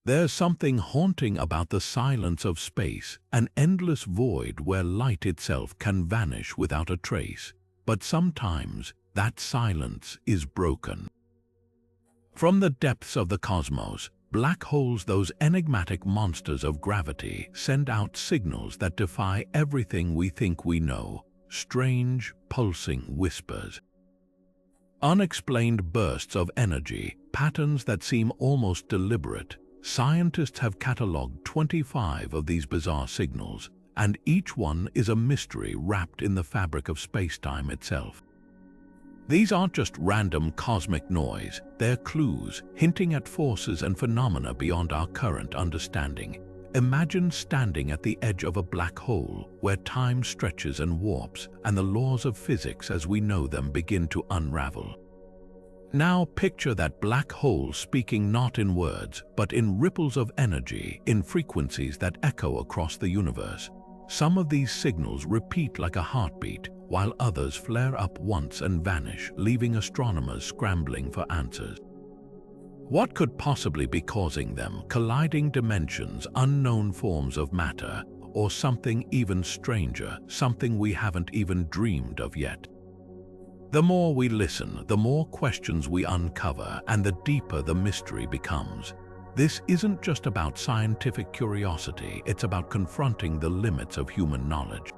There's something haunting about the silence of space, an endless void where light itself can vanish without a trace. But sometimes that silence is broken. From the depths of the cosmos, black holes, those enigmatic monsters of gravity, send out signals that defy everything we think we know. Strange, pulsing whispers. Unexplained bursts of energy, patterns that seem almost deliberate. Scientists have catalogued 25 of these bizarre signals, and each one is a mystery wrapped in the fabric of space-time itself. These aren't just random cosmic noise, they're clues hinting at forces and phenomena beyond our current understanding. Imagine standing at the edge of a black hole where time stretches and warps, and the laws of physics as we know them begin to unravel. Now picture that black hole speaking not in words, but in ripples of energy, in frequencies that echo across the universe. Some of these signals repeat like a heartbeat, while others flare up once and vanish, leaving astronomers scrambling for answers. What could possibly be causing them? Colliding dimensions, unknown forms of matter, or something even stranger, something we haven't even dreamed of yet? The more we listen, the more questions we uncover, and the deeper the mystery becomes. This isn't just about scientific curiosity, it's about confronting the limits of human knowledge.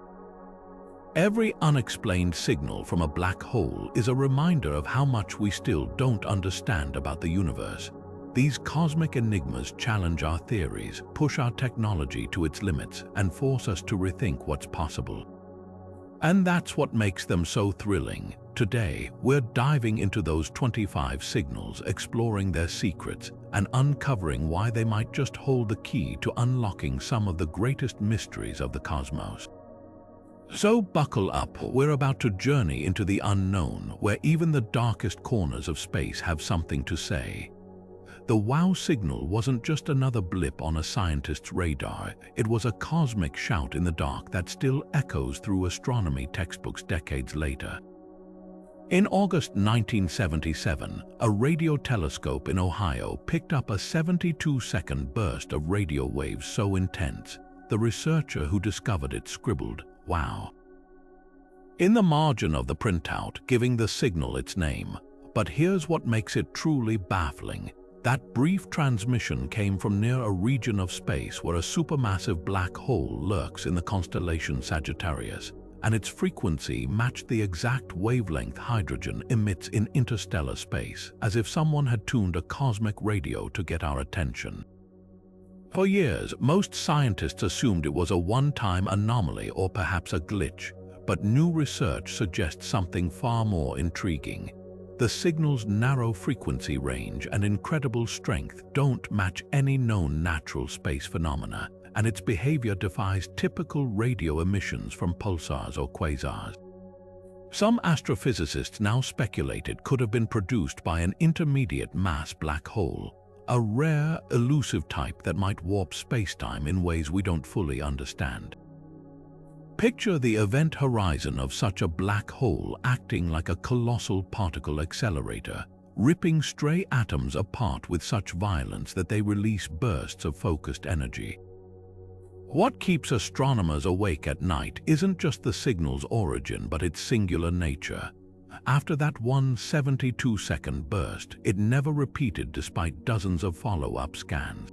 Every unexplained signal from a black hole is a reminder of how much we still don't understand about the universe. These cosmic enigmas challenge our theories, push our technology to its limits, and force us to rethink what's possible. And that's what makes them so thrilling. Today, we're diving into those 25 signals, exploring their secrets, and uncovering why they might just hold the key to unlocking some of the greatest mysteries of the cosmos. So buckle up, we're about to journey into the unknown, where even the darkest corners of space have something to say. The WOW signal wasn't just another blip on a scientist's radar, it was a cosmic shout in the dark that still echoes through astronomy textbooks decades later. In August 1977, a radio telescope in Ohio picked up a 72-second burst of radio waves so intense, the researcher who discovered it scribbled, "Wow," in the margin of the printout, giving the signal its name. But here's what makes it truly baffling. That brief transmission came from near a region of space where a supermassive black hole lurks in the constellation Sagittarius, and its frequency matched the exact wavelength hydrogen emits in interstellar space, as if someone had tuned a cosmic radio to get our attention. For years, most scientists assumed it was a one-time anomaly or perhaps a glitch, but new research suggests something far more intriguing. The signal's narrow frequency range and incredible strength don't match any known natural space phenomena, and its behavior defies typical radio emissions from pulsars or quasars. Some astrophysicists now speculate it could have been produced by an intermediate mass black hole, a rare, elusive type that might warp spacetime in ways we don't fully understand. Picture the event horizon of such a black hole acting like a colossal particle accelerator, ripping stray atoms apart with such violence that they release bursts of focused energy. What keeps astronomers awake at night isn't just the signal's origin, but its singular nature. After that one 72-second burst, it never repeated despite dozens of follow-up scans.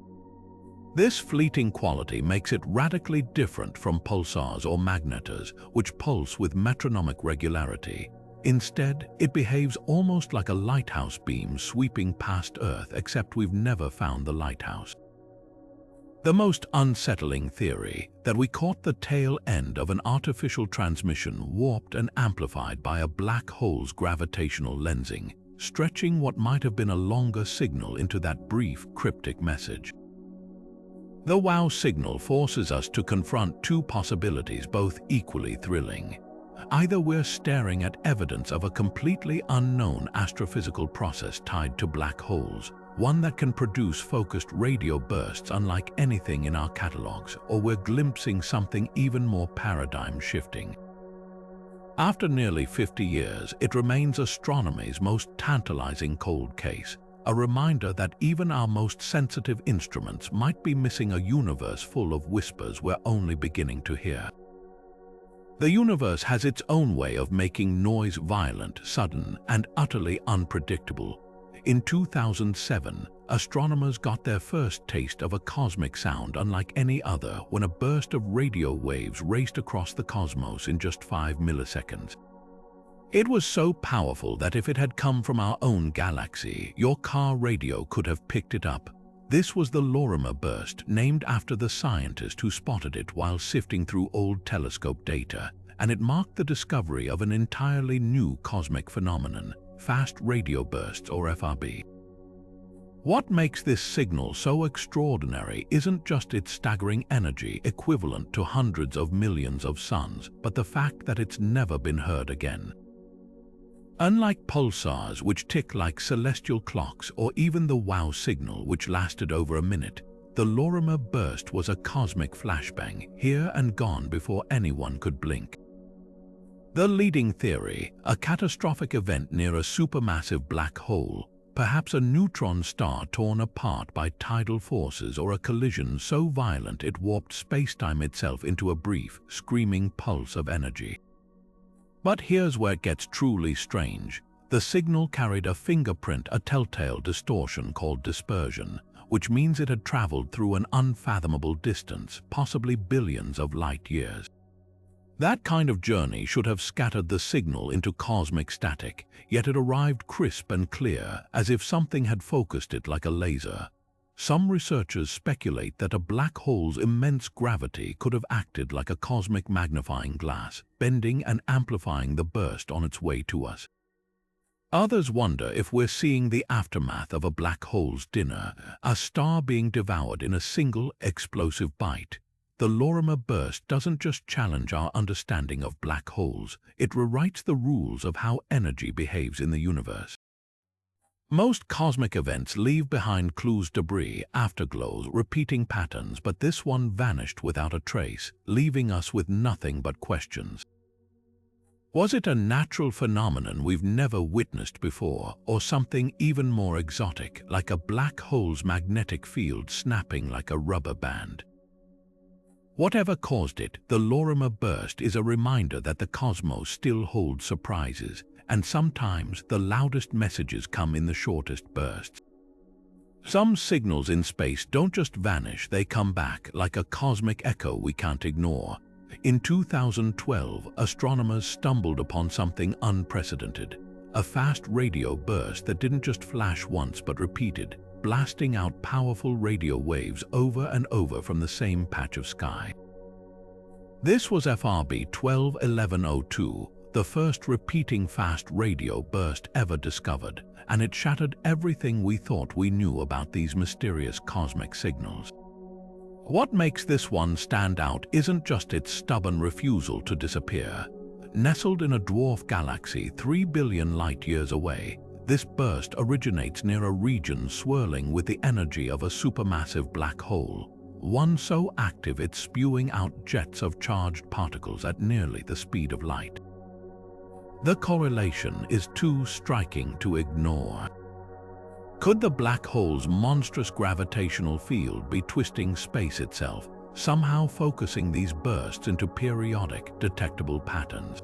This fleeting quality makes it radically different from pulsars or magnetars, which pulse with metronomic regularity. Instead, it behaves almost like a lighthouse beam sweeping past Earth, except we've never found the lighthouse. The most unsettling theory, that we caught the tail end of an artificial transmission warped and amplified by a black hole's gravitational lensing, stretching what might have been a longer signal into that brief, cryptic message. The WOW signal forces us to confront two possibilities, both equally thrilling. Either we're staring at evidence of a completely unknown astrophysical process tied to black holes, one that can produce focused radio bursts unlike anything in our catalogs, or we're glimpsing something even more paradigm-shifting. After nearly 50 years, it remains astronomy's most tantalizing cold case, a reminder that even our most sensitive instruments might be missing a universe full of whispers we're only beginning to hear. The universe has its own way of making noise violent, sudden, and utterly unpredictable. In 2007, astronomers got their first taste of a cosmic sound unlike any other when a burst of radio waves raced across the cosmos in just 5 milliseconds. It was so powerful that if it had come from our own galaxy, your car radio could have picked it up. This was the Lorimer Burst, named after the scientist who spotted it while sifting through old telescope data, and it marked the discovery of an entirely new cosmic phenomenon, fast radio bursts or FRB. What makes this signal so extraordinary isn't just its staggering energy equivalent to hundreds of millions of suns, but the fact that it's never been heard again. Unlike pulsars, which tick like celestial clocks, or even the wow signal, which lasted over a minute, the Lorimer Burst was a cosmic flashbang, here and gone before anyone could blink. The leading theory, a catastrophic event near a supermassive black hole, perhaps a neutron star torn apart by tidal forces or a collision so violent it warped spacetime itself into a brief, screaming pulse of energy. But here's where it gets truly strange. The signal carried a fingerprint, a telltale distortion called dispersion, which means it had traveled through an unfathomable distance, possibly billions of light years. That kind of journey should have scattered the signal into cosmic static, yet it arrived crisp and clear, as if something had focused it like a laser. Some researchers speculate that a black hole's immense gravity could have acted like a cosmic magnifying glass, bending and amplifying the burst on its way to us. Others wonder if we're seeing the aftermath of a black hole's dinner, a star being devoured in a single explosive bite. The Lorimer Burst doesn't just challenge our understanding of black holes, it rewrites the rules of how energy behaves in the universe. Most cosmic events leave behind clues, debris, afterglows, repeating patterns, but this one vanished without a trace, leaving us with nothing but questions. Was it a natural phenomenon we've never witnessed before, or something even more exotic, like a black hole's magnetic field snapping like a rubber band? Whatever caused it, the Lorimer Burst is a reminder that the cosmos still holds surprises, and sometimes the loudest messages come in the shortest bursts. Some signals in space don't just vanish, they come back like a cosmic echo we can't ignore. In 2012, astronomers stumbled upon something unprecedented, a fast radio burst that didn't just flash once but repeated, blasting out powerful radio waves over and over from the same patch of sky. This was FRB 121102, the first repeating fast radio burst ever discovered, and it shattered everything we thought we knew about these mysterious cosmic signals. What makes this one stand out isn't just its stubborn refusal to disappear. Nestled in a dwarf galaxy 3 billion light-years away, this burst originates near a region swirling with the energy of a supermassive black hole, one so active it's spewing out jets of charged particles at nearly the speed of light. The correlation is too striking to ignore. Could the black hole's monstrous gravitational field be twisting space itself, somehow focusing these bursts into periodic, detectable patterns?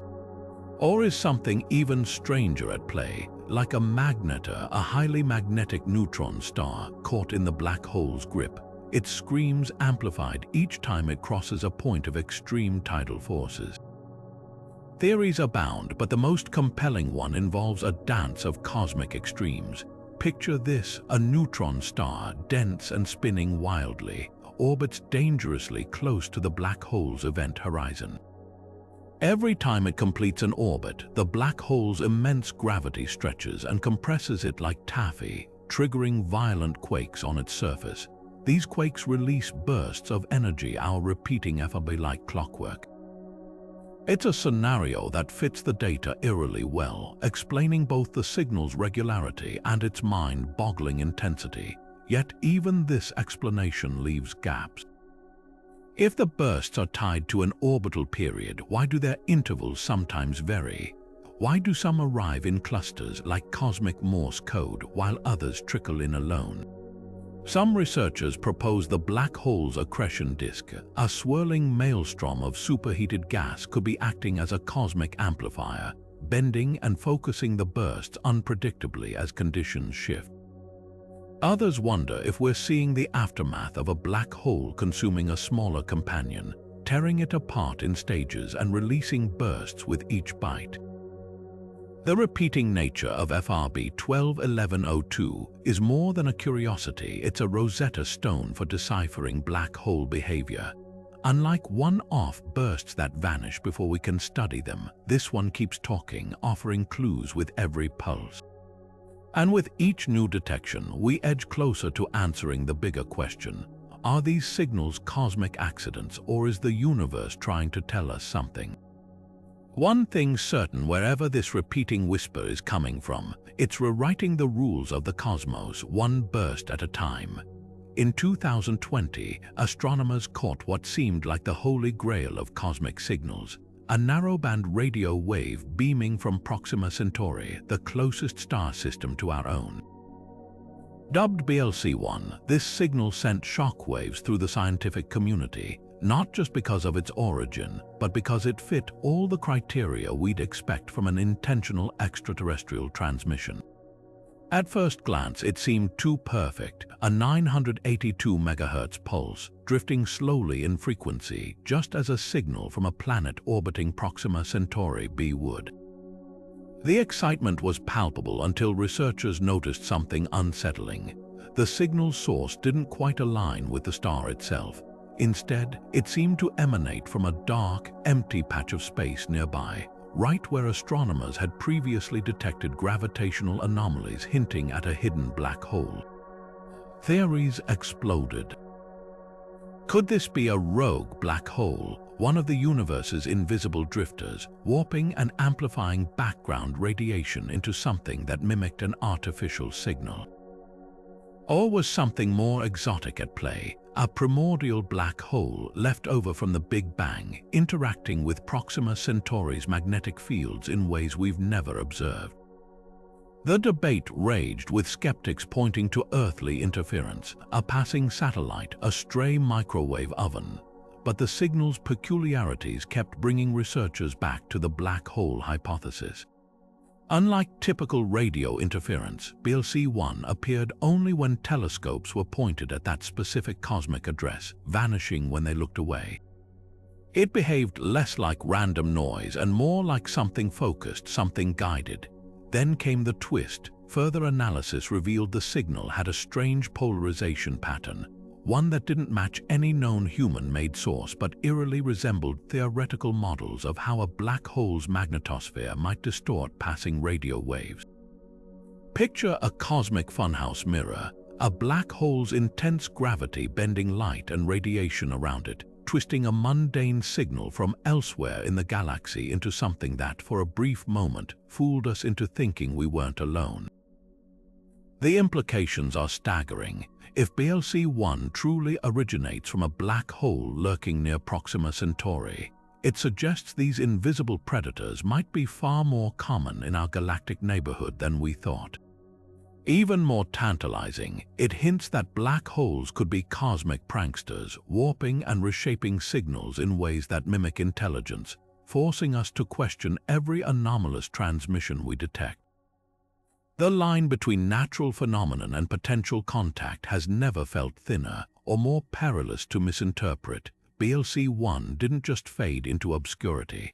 Or is something even stranger at play, like a magnetar, a highly magnetic neutron star caught in the black hole's grip? Its screams amplified each time it crosses a point of extreme tidal forces. Theories abound, but the most compelling one involves a dance of cosmic extremes. Picture this: a neutron star, dense and spinning wildly, orbits dangerously close to the black hole's event horizon. Every time it completes an orbit, the black hole's immense gravity stretches and compresses it like taffy, triggering violent quakes on its surface. These quakes release bursts of energy, our repeating FRB like clockwork. It's a scenario that fits the data eerily well, explaining both the signal's regularity and its mind-boggling intensity. Yet even this explanation leaves gaps. If the bursts are tied to an orbital period, why do their intervals sometimes vary? Why do some arrive in clusters like cosmic Morse code while others trickle in alone? Some researchers propose the black hole's accretion disk, a swirling maelstrom of superheated gas, could be acting as a cosmic amplifier, bending and focusing the bursts unpredictably as conditions shift. Others wonder if we're seeing the aftermath of a black hole consuming a smaller companion, tearing it apart in stages and releasing bursts with each bite. The repeating nature of FRB 121102 is more than a curiosity, it's a Rosetta Stone for deciphering black hole behavior. Unlike one-off bursts that vanish before we can study them, this one keeps talking, offering clues with every pulse. And with each new detection, we edge closer to answering the bigger question: are these signals cosmic accidents, or is the universe trying to tell us something? One thing's certain: wherever this repeating whisper is coming from, it's rewriting the rules of the cosmos, one burst at a time. In 2020, astronomers caught what seemed like the holy grail of cosmic signals, a narrowband radio wave beaming from Proxima Centauri, the closest star system to our own. Dubbed BLC-1, this signal sent shockwaves through the scientific community, not just because of its origin, but because it fit all the criteria we'd expect from an intentional extraterrestrial transmission. At first glance, it seemed too perfect, a 982 MHz pulse, drifting slowly in frequency, just as a signal from a planet orbiting Proxima Centauri B would. The excitement was palpable until researchers noticed something unsettling. The signal's source didn't quite align with the star itself. Instead, it seemed to emanate from a dark, empty patch of space nearby, right where astronomers had previously detected gravitational anomalies hinting at a hidden black hole. Theories exploded. Could this be a rogue black hole, one of the universe's invisible drifters, warping and amplifying background radiation into something that mimicked an artificial signal? Or was something more exotic at play, a primordial black hole left over from the Big Bang, interacting with Proxima Centauri's magnetic fields in ways we've never observed? The debate raged, with skeptics pointing to earthly interference, a passing satellite, a stray microwave oven. But the signal's peculiarities kept bringing researchers back to the black hole hypothesis. Unlike typical radio interference, BLC-1 appeared only when telescopes were pointed at that specific cosmic address, vanishing when they looked away. It behaved less like random noise and more like something focused, something guided. Then came the twist. Further analysis revealed the signal had a strange polarization pattern, one that didn't match any known human-made source but eerily resembled theoretical models of how a black hole's magnetosphere might distort passing radio waves. Picture a cosmic funhouse mirror, a black hole's intense gravity bending light and radiation around it, twisting a mundane signal from elsewhere in the galaxy into something that, for a brief moment, fooled us into thinking we weren't alone. The implications are staggering. If BLC-1 truly originates from a black hole lurking near Proxima Centauri, it suggests these invisible predators might be far more common in our galactic neighborhood than we thought. Even more tantalizing, it hints that black holes could be cosmic pranksters, warping and reshaping signals in ways that mimic intelligence, forcing us to question every anomalous transmission we detect. The line between natural phenomenon and potential contact has never felt thinner or more perilous to misinterpret. BLC-1 didn't just fade into obscurity.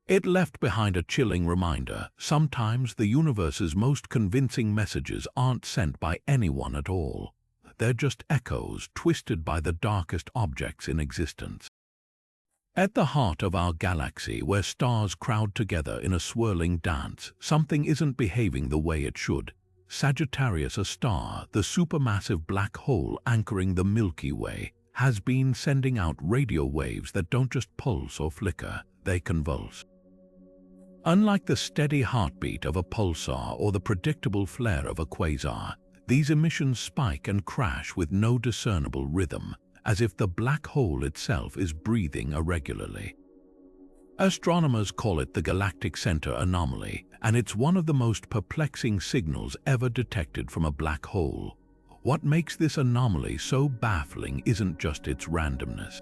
It left behind a chilling reminder: sometimes the universe's most convincing messages aren't sent by anyone at all. They're just echoes twisted by the darkest objects in existence. At the heart of our galaxy, where stars crowd together in a swirling dance, something isn't behaving the way it should. Sagittarius, a star, the supermassive black hole anchoring the Milky Way, has been sending out radio waves that don't just pulse or flicker, they convulse. Unlike the steady heartbeat of a pulsar or the predictable flare of a quasar, these emissions spike and crash with no discernible rhythm, as if the black hole itself is breathing irregularly. Astronomers call it the galactic center anomaly, and it's one of the most perplexing signals ever detected from a black hole. What makes this anomaly so baffling isn't just its randomness.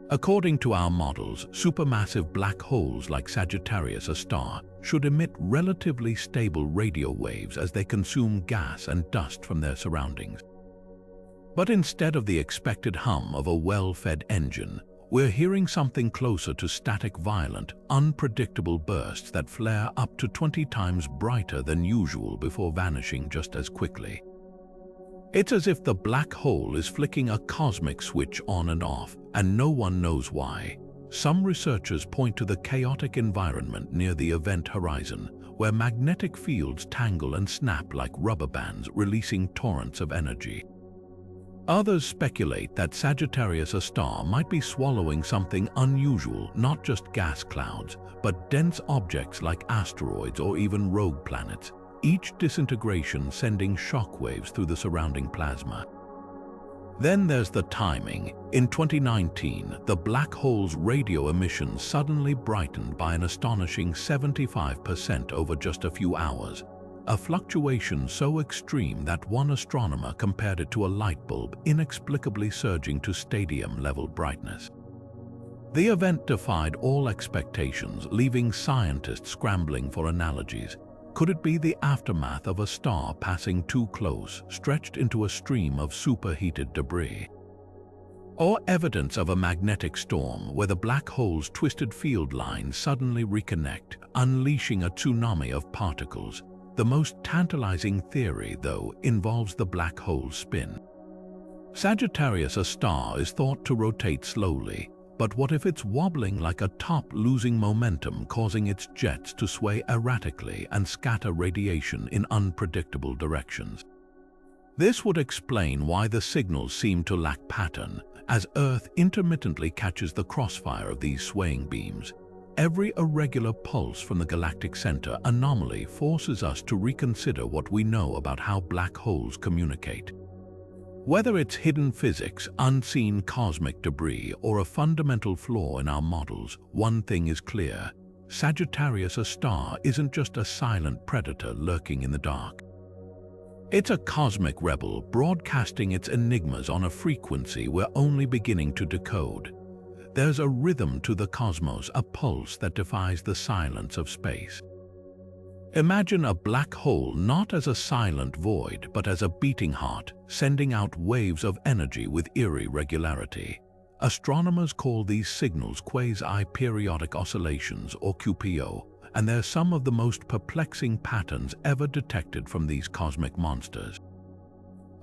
According to our models, supermassive black holes like Sagittarius, a star, should emit relatively stable radio waves as they consume gas and dust from their surroundings. But instead of the expected hum of a well-fed engine, we're hearing something closer to static, violent, unpredictable bursts that flare up to 20 times brighter than usual before vanishing just as quickly. It's as if the black hole is flicking a cosmic switch on and off, and no one knows why. Some researchers point to the chaotic environment near the event horizon, where magnetic fields tangle and snap like rubber bands, releasing torrents of energy. Others speculate that Sagittarius, a star, might be swallowing something unusual, not just gas clouds, but dense objects like asteroids or even rogue planets, each disintegration sending shockwaves through the surrounding plasma. Then there's the timing. In 2019, the black hole's radio emissions suddenly brightened by an astonishing 75% over just a few hours, a fluctuation so extreme that one astronomer compared it to a light bulb inexplicably surging to stadium-level brightness. The event defied all expectations, leaving scientists scrambling for analogies. Could it be the aftermath of a star passing too close, stretched into a stream of superheated debris? Or evidence of a magnetic storm where the black hole's twisted field lines suddenly reconnect, unleashing a tsunami of particles? The most tantalizing theory, though, involves the black hole's spin. Sagittarius, a star, is thought to rotate slowly, but what if it's wobbling like a top, losing momentum, causing its jets to sway erratically and scatter radiation in unpredictable directions? This would explain why the signals seem to lack pattern, as Earth intermittently catches the crossfire of these swaying beams. Every irregular pulse from the galactic center anomaly forces us to reconsider what we know about how black holes communicate. Whether it's hidden physics, unseen cosmic debris, or a fundamental flaw in our models, one thing is clear: Sagittarius, a star, isn't just a silent predator lurking in the dark. It's a cosmic rebel broadcasting its enigmas on a frequency we're only beginning to decode. There's a rhythm to the cosmos, a pulse that defies the silence of space. Imagine a black hole not as a silent void, but as a beating heart, sending out waves of energy with eerie regularity. Astronomers call these signals quasi-periodic oscillations, or QPO, and they're some of the most perplexing patterns ever detected from these cosmic monsters.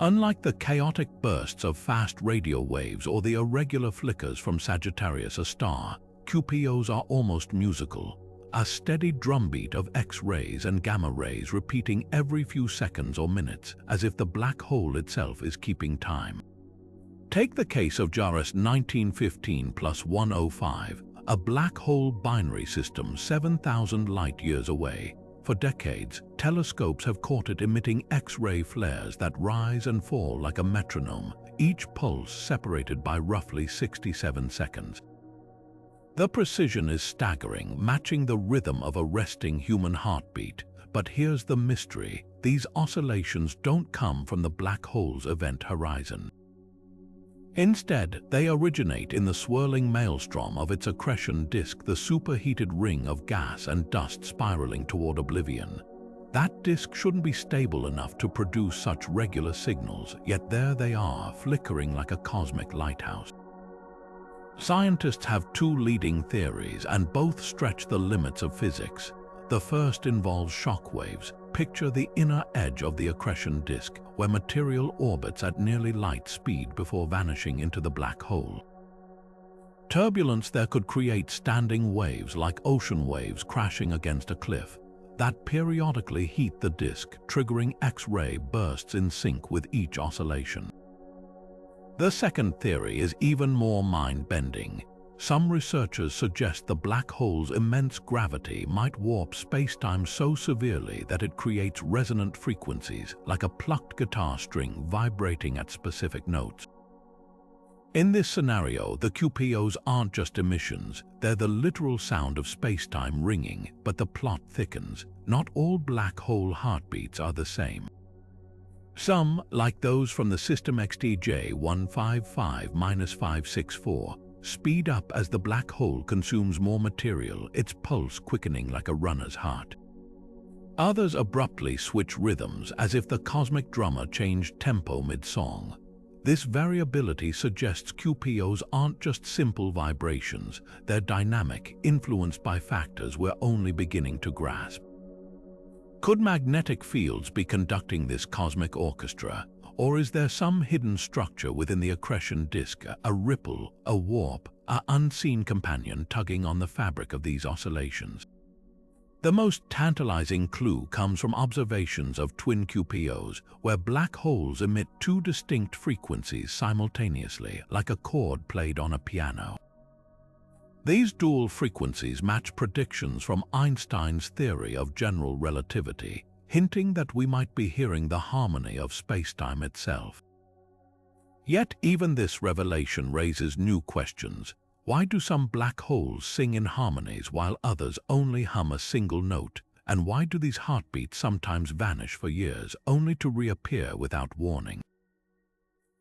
Unlike the chaotic bursts of fast radio waves or the irregular flickers from Sagittarius, a star, QPOs are almost musical, a steady drumbeat of X-rays and gamma rays repeating every few seconds or minutes, as if the black hole itself is keeping time. Take the case of JARUS 1915 plus 105, a black hole binary system 7,000 light-years away. For decades, telescopes have caught it emitting X-ray flares that rise and fall like a metronome, each pulse separated by roughly 67 seconds. The precision is staggering, matching the rhythm of a resting human heartbeat. But here's the mystery: these oscillations don't come from the black hole's event horizon. Instead, they originate in the swirling maelstrom of its accretion disk, the superheated ring of gas and dust spiraling toward oblivion. That disk shouldn't be stable enough to produce such regular signals, yet there they are, flickering like a cosmic lighthouse. Scientists have two leading theories, and both stretch the limits of physics. The first involves shock waves. Picture the inner edge of the accretion disk, where material orbits at nearly light speed before vanishing into the black hole. Turbulence there could create standing waves like ocean waves crashing against a cliff that periodically heat the disk, triggering X-ray bursts in sync with each oscillation. The second theory is even more mind-bending. Some researchers suggest the black hole's immense gravity might warp space-time so severely that it creates resonant frequencies, like a plucked guitar string vibrating at specific notes. In this scenario, the QPOs aren't just emissions, they're the literal sound of space-time ringing, but the plot thickens. Not all black hole heartbeats are the same. Some, like those from the system XTJ 155-564, speed up as the black hole consumes more material, its pulse quickening like a runner's heart. Others abruptly switch rhythms as if the cosmic drummer changed tempo mid-song. This variability suggests QPOs aren't just simple vibrations, they're dynamic, influenced by factors we're only beginning to grasp. Could magnetic fields be conducting this cosmic orchestra, or is there some hidden structure within the accretion disk, a ripple, a warp, an unseen companion tugging on the fabric of these oscillations? The most tantalizing clue comes from observations of twin QPOs, where black holes emit two distinct frequencies simultaneously, like a chord played on a piano. These dual frequencies match predictions from Einstein's theory of general relativity, hinting that we might be hearing the harmony of spacetime itself. Yet even this revelation raises new questions. Why do some black holes sing in harmonies while others only hum a single note? And why do these heartbeats sometimes vanish for years, only to reappear without warning?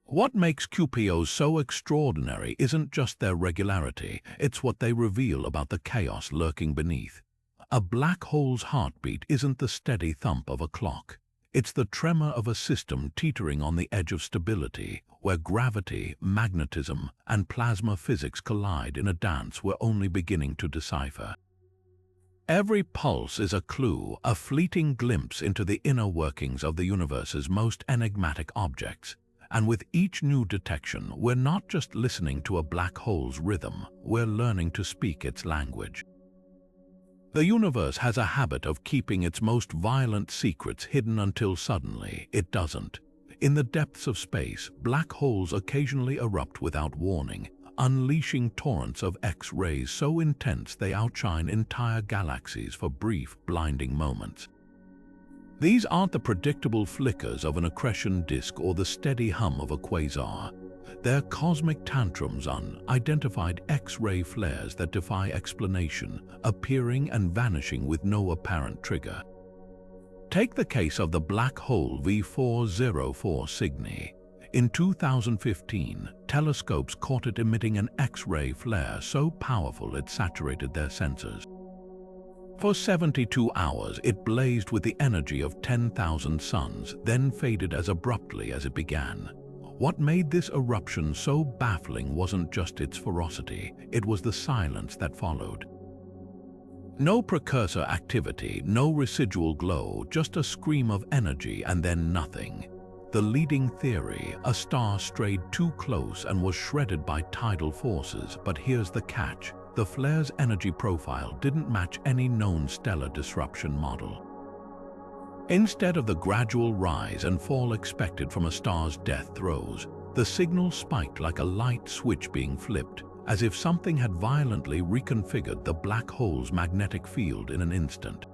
What makes QPOs so extraordinary isn't just their regularity, it's what they reveal about the chaos lurking beneath. A black hole's heartbeat isn't the steady thump of a clock. It's the tremor of a system teetering on the edge of stability, where gravity, magnetism, and plasma physics collide in a dance we're only beginning to decipher. Every pulse is a clue, a fleeting glimpse into the inner workings of the universe's most enigmatic objects. And with each new detection, we're not just listening to a black hole's rhythm, we're learning to speak its language. The universe has a habit of keeping its most violent secrets hidden until suddenly it doesn't. In the depths of space, black holes occasionally erupt without warning, unleashing torrents of X-rays so intense they outshine entire galaxies for brief, blinding moments. These aren't the predictable flickers of an accretion disk or the steady hum of a quasar. They're cosmic tantrums, unidentified X-ray flares that defy explanation, appearing and vanishing with no apparent trigger. Take the case of the black hole V404 Cygni. In 2015, telescopes caught it emitting an X-ray flare so powerful it saturated their sensors. For 72 hours, it blazed with the energy of 10,000 suns, then faded as abruptly as it began. What made this eruption so baffling wasn't just its ferocity, it was the silence that followed. No precursor activity, no residual glow, just a scream of energy and then nothing. The leading theory, a star strayed too close and was shredded by tidal forces, but here's the catch. The flare's energy profile didn't match any known stellar disruption model. Instead of the gradual rise and fall expected from a star's death throes, the signal spiked like a light switch being flipped, as if something had violently reconfigured the black hole's magnetic field in an instant.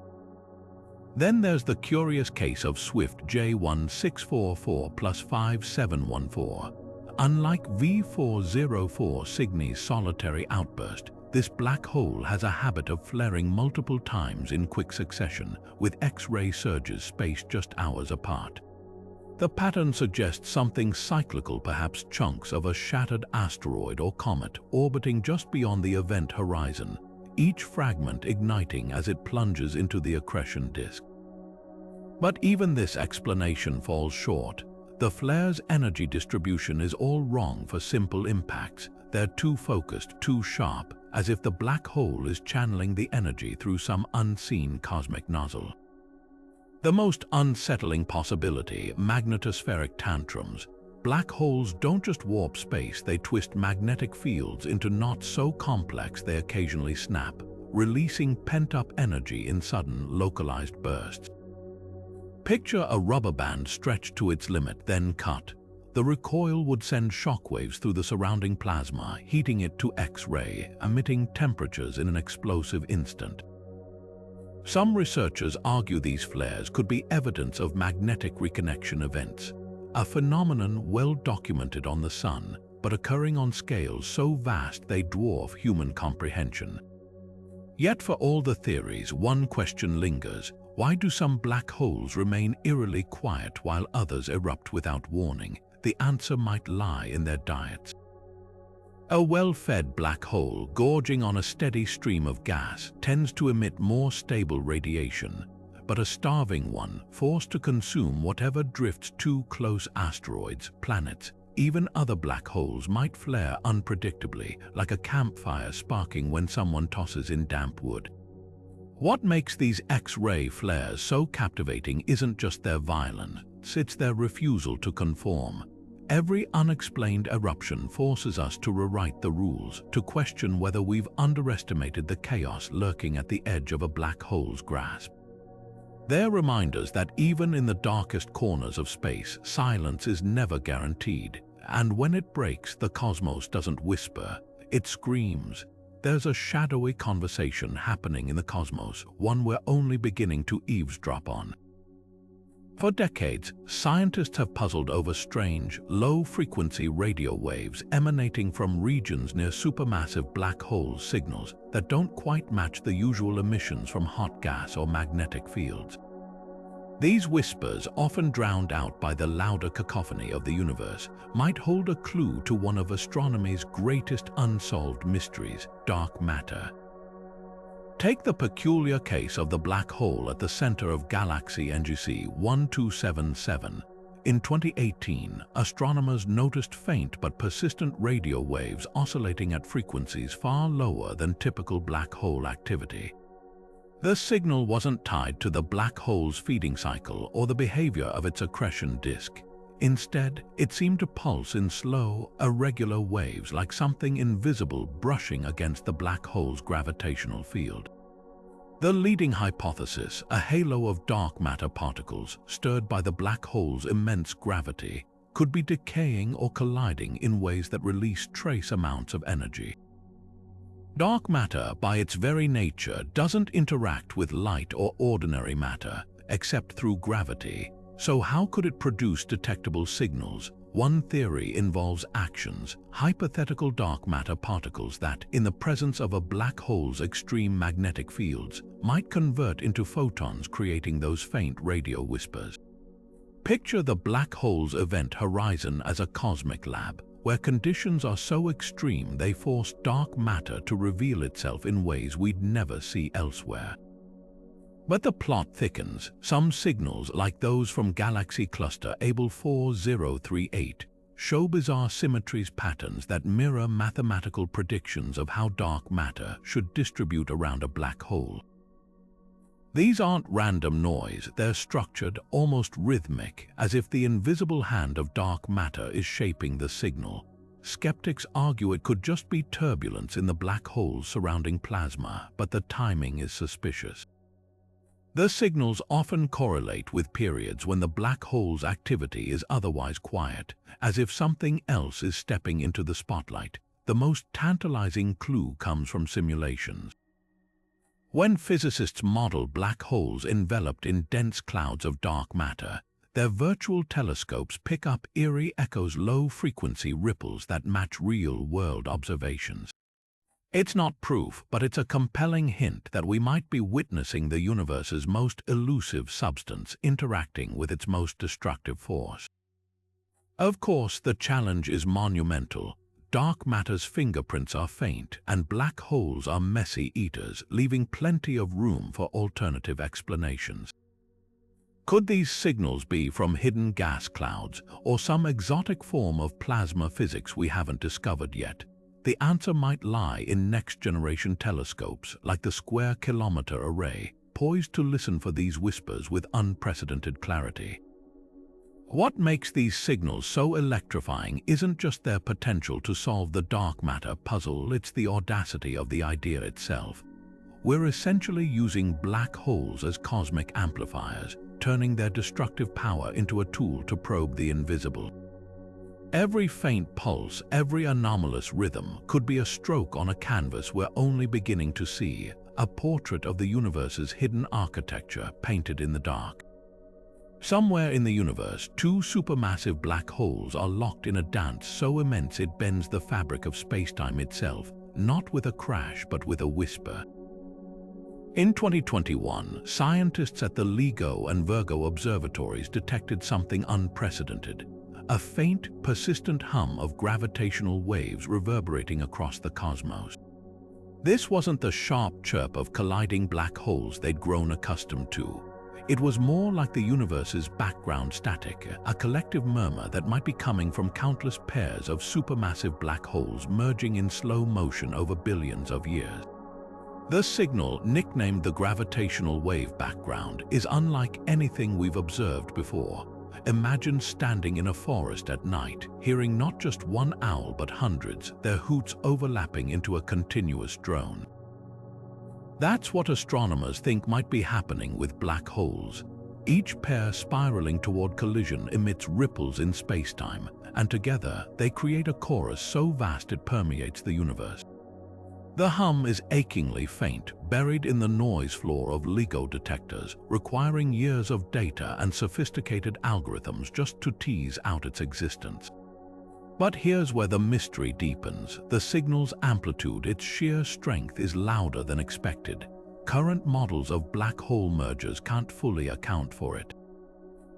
Then there's the curious case of Swift J1644+5714. Unlike V404 Cygni's solitary outburst, this black hole has a habit of flaring multiple times in quick succession, with X-ray surges spaced just hours apart. The pattern suggests something cyclical, perhaps chunks of a shattered asteroid or comet orbiting just beyond the event horizon, each fragment igniting as it plunges into the accretion disk. But even this explanation falls short. The flare's energy distribution is all wrong for simple impacts. They're too focused, too sharp, as if the black hole is channeling the energy through some unseen cosmic nozzle. The most unsettling possibility, magnetospheric tantrums. Black holes don't just warp space, they twist magnetic fields into knots so complex they occasionally snap, releasing pent-up energy in sudden, localized bursts. Picture a rubber band stretched to its limit, then cut. The recoil would send shockwaves through the surrounding plasma, heating it to X-ray, emitting temperatures in an explosive instant. Some researchers argue these flares could be evidence of magnetic reconnection events, a phenomenon well documented on the Sun, but occurring on scales so vast they dwarf human comprehension. Yet for all the theories, one question lingers. Why do some black holes remain eerily quiet while others erupt without warning? The answer might lie in their diets. A well-fed black hole, gorging on a steady stream of gas, tends to emit more stable radiation, but a starving one, forced to consume whatever drifts too close, asteroids, planets, even other black holes, might flare unpredictably, like a campfire sparking when someone tosses in damp wood. What makes these X-ray flares so captivating isn't just their violence, it's their refusal to conform. Every unexplained eruption forces us to rewrite the rules, to question whether we've underestimated the chaos lurking at the edge of a black hole's grasp. They're reminders that even in the darkest corners of space, silence is never guaranteed. And when it breaks, the cosmos doesn't whisper, it screams. There's a shadowy conversation happening in the cosmos, one we're only beginning to eavesdrop on. For decades, scientists have puzzled over strange, low-frequency radio waves emanating from regions near supermassive black hole signals that don't quite match the usual emissions from hot gas or magnetic fields. These whispers, often drowned out by the louder cacophony of the universe, might hold a clue to one of astronomy's greatest unsolved mysteries: dark matter. Take the peculiar case of the black hole at the center of galaxy NGC 1277. In 2018, astronomers noticed faint but persistent radio waves oscillating at frequencies far lower than typical black hole activity. The signal wasn't tied to the black hole's feeding cycle or the behavior of its accretion disk. Instead, it seemed to pulse in slow, irregular waves, like something invisible brushing against the black hole's gravitational field. The leading hypothesis, a halo of dark matter particles stirred by the black hole's immense gravity, could be decaying or colliding in ways that release trace amounts of energy. Dark matter, by its very nature, doesn't interact with light or ordinary matter, except through gravity. So how could it produce detectable signals? One theory involves actions, hypothetical dark matter particles that, in the presence of a black hole's extreme magnetic fields, might convert into photons, creating those faint radio whispers. Picture the black hole's event horizon as a cosmic lab, where conditions are so extreme they force dark matter to reveal itself in ways we'd never see elsewhere. But the plot thickens. Some signals, like those from galaxy cluster Able 4038, show bizarre symmetries, patterns that mirror mathematical predictions of how dark matter should distribute around a black hole. These aren't random noise, they're structured, almost rhythmic, as if the invisible hand of dark matter is shaping the signal. Skeptics argue it could just be turbulence in the black holes surrounding plasma, but the timing is suspicious. The signals often correlate with periods when the black hole's activity is otherwise quiet, as if something else is stepping into the spotlight. The most tantalizing clue comes from simulations. When physicists model black holes enveloped in dense clouds of dark matter, their virtual telescopes pick up eerie echoes, low-frequency ripples that match real-world observations. It's not proof, but it's a compelling hint that we might be witnessing the universe's most elusive substance interacting with its most destructive force. Of course, the challenge is monumental. Dark matter's fingerprints are faint, and black holes are messy eaters, leaving plenty of room for alternative explanations. Could these signals be from hidden gas clouds, or some exotic form of plasma physics we haven't discovered yet? The answer might lie in next-generation telescopes like the Square Kilometre Array, poised to listen for these whispers with unprecedented clarity. What makes these signals so electrifying isn't just their potential to solve the dark matter puzzle, it's the audacity of the idea itself. We're essentially using black holes as cosmic amplifiers, turning their destructive power into a tool to probe the invisible. Every faint pulse, every anomalous rhythm could be a stroke on a canvas we're only beginning to see, a portrait of the universe's hidden architecture painted in the dark. Somewhere in the universe, two supermassive black holes are locked in a dance so immense it bends the fabric of space-time itself, not with a crash but with a whisper. In 2021, scientists at the LIGO and Virgo observatories detected something unprecedented: a faint, persistent hum of gravitational waves reverberating across the cosmos. This wasn't the sharp chirp of colliding black holes they'd grown accustomed to. It was more like the universe's background static, a collective murmur that might be coming from countless pairs of supermassive black holes merging in slow motion over billions of years. The signal, nicknamed the gravitational wave background, is unlike anything we've observed before. Imagine standing in a forest at night, hearing not just one owl but hundreds, their hoots overlapping into a continuous drone. That's what astronomers think might be happening with black holes. Each pair spiraling toward collision emits ripples in space-time, and together they create a chorus so vast it permeates the universe. The hum is achingly faint, buried in the noise floor of LIGO detectors, requiring years of data and sophisticated algorithms just to tease out its existence. But here's where the mystery deepens. The signal's amplitude, its sheer strength, is louder than expected. Current models of black hole mergers can't fully account for it.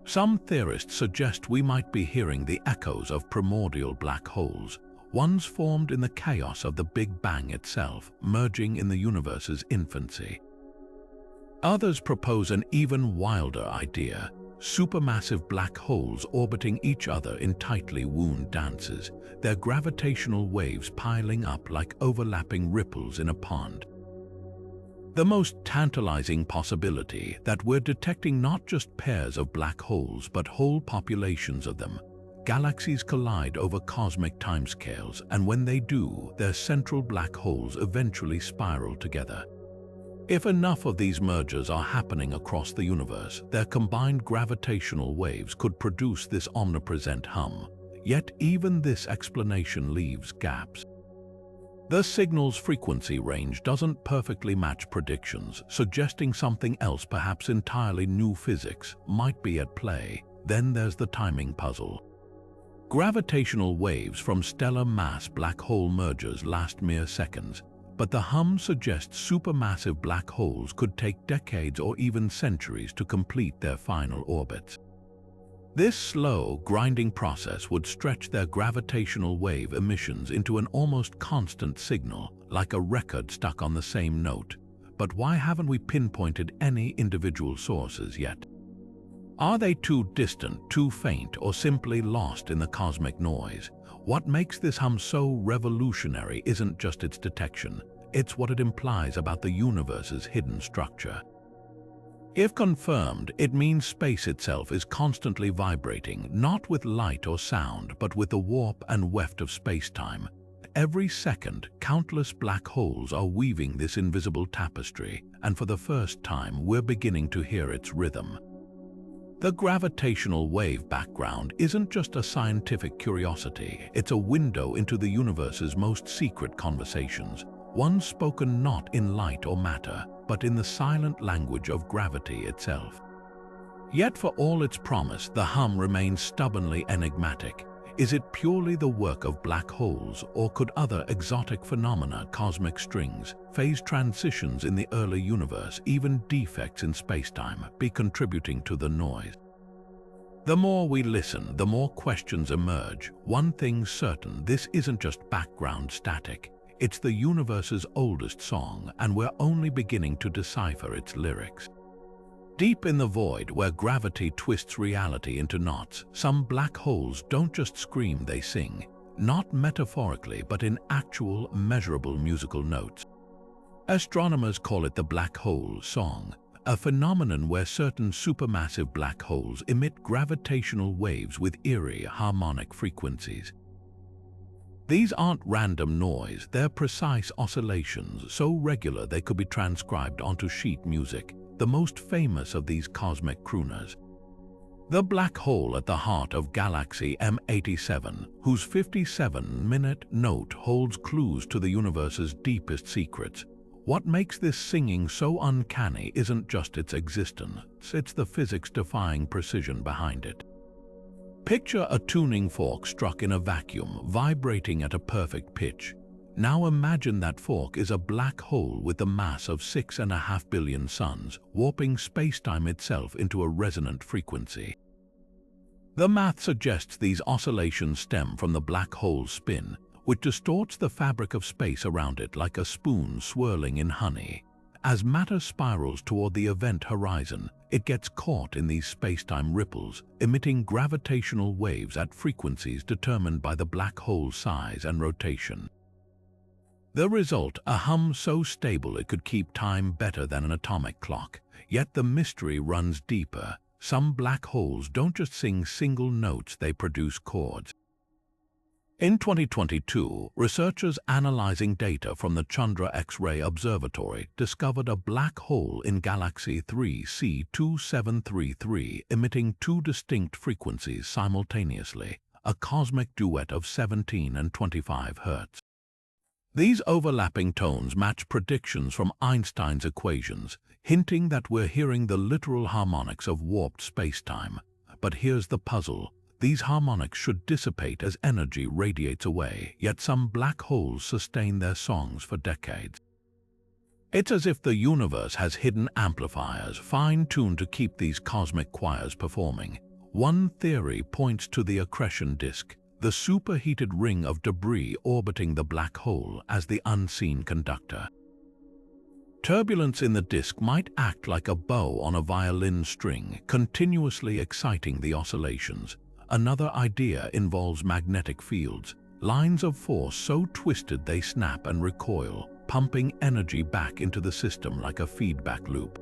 Some theorists suggest we might be hearing the echoes of primordial black holes, ones formed in the chaos of the Big Bang itself, merging in the universe's infancy. Others propose an even wilder idea: supermassive black holes orbiting each other in tightly wound dances, their gravitational waves piling up like overlapping ripples in a pond. The most tantalizing possibility: that we're detecting not just pairs of black holes but whole populations of them. Galaxies collide over cosmic timescales, and when they do, their central black holes eventually spiral together. If enough of these mergers are happening across the universe, their combined gravitational waves could produce this omnipresent hum. Yet even this explanation leaves gaps. The signal's frequency range doesn't perfectly match predictions, suggesting something else, perhaps entirely new physics, might be at play. Then there's the timing puzzle. Gravitational waves from stellar mass black hole mergers last mere seconds, but the hum suggests supermassive black holes could take decades or even centuries to complete their final orbits. This slow, grinding process would stretch their gravitational wave emissions into an almost constant signal, like a record stuck on the same note. But why haven't we pinpointed any individual sources yet? Are they too distant, too faint, or simply lost in the cosmic noise? What makes this hum so revolutionary isn't just its detection, it's what it implies about the universe's hidden structure. If confirmed, it means space itself is constantly vibrating, not with light or sound, but with the warp and weft of space-time. Every second, countless black holes are weaving this invisible tapestry, and for the first time, we're beginning to hear its rhythm. The gravitational wave background isn't just a scientific curiosity, it's a window into the universe's most secret conversations, one spoken not in light or matter, but in the silent language of gravity itself. Yet for all its promise, the hum remains stubbornly enigmatic. Is it purely the work of black holes, or could other exotic phenomena, cosmic strings, phase transitions in the early universe, even defects in spacetime, be contributing to the noise? The more we listen, the more questions emerge. One thing's certain: this isn't just background static. It's the universe's oldest song, and we're only beginning to decipher its lyrics. Deep in the void, where gravity twists reality into knots, some black holes don't just scream, they sing. Not metaphorically, but in actual, measurable musical notes. Astronomers call it the black hole song, a phenomenon where certain supermassive black holes emit gravitational waves with eerie, harmonic frequencies. These aren't random noise, they're precise oscillations, so regular they could be transcribed onto sheet music, the most famous of these cosmic crooners. The black hole at the heart of galaxy M87, whose 57-minute note holds clues to the universe's deepest secrets. What makes this singing so uncanny isn't just its existence, it's the physics-defying precision behind it. Picture a tuning fork struck in a vacuum, vibrating at a perfect pitch. Now imagine that fork is a black hole with the mass of 6.5 billion suns, warping space-time itself into a resonant frequency. The math suggests these oscillations stem from the black hole's spin, which distorts the fabric of space around it like a spoon swirling in honey. As matter spirals toward the event horizon, it gets caught in these space-time ripples, emitting gravitational waves at frequencies determined by the black hole's size and rotation. The result, a hum so stable it could keep time better than an atomic clock. Yet the mystery runs deeper. Some black holes don't just sing single notes, they produce chords. In 2022, researchers analyzing data from the Chandra X-ray Observatory discovered a black hole in galaxy 3C2733 emitting two distinct frequencies simultaneously, a cosmic duet of 17 and 25 Hz. These overlapping tones match predictions from Einstein's equations, hinting that we're hearing the literal harmonics of warped spacetime. But here's the puzzle. These harmonics should dissipate as energy radiates away, yet some black holes sustain their songs for decades. It's as if the universe has hidden amplifiers, fine-tuned to keep these cosmic choirs performing. One theory points to the accretion disk, the superheated ring of debris orbiting the black hole as the unseen conductor. Turbulence in the disk might act like a bow on a violin string, continuously exciting the oscillations. Another idea involves magnetic fields, lines of force so twisted they snap and recoil, pumping energy back into the system like a feedback loop.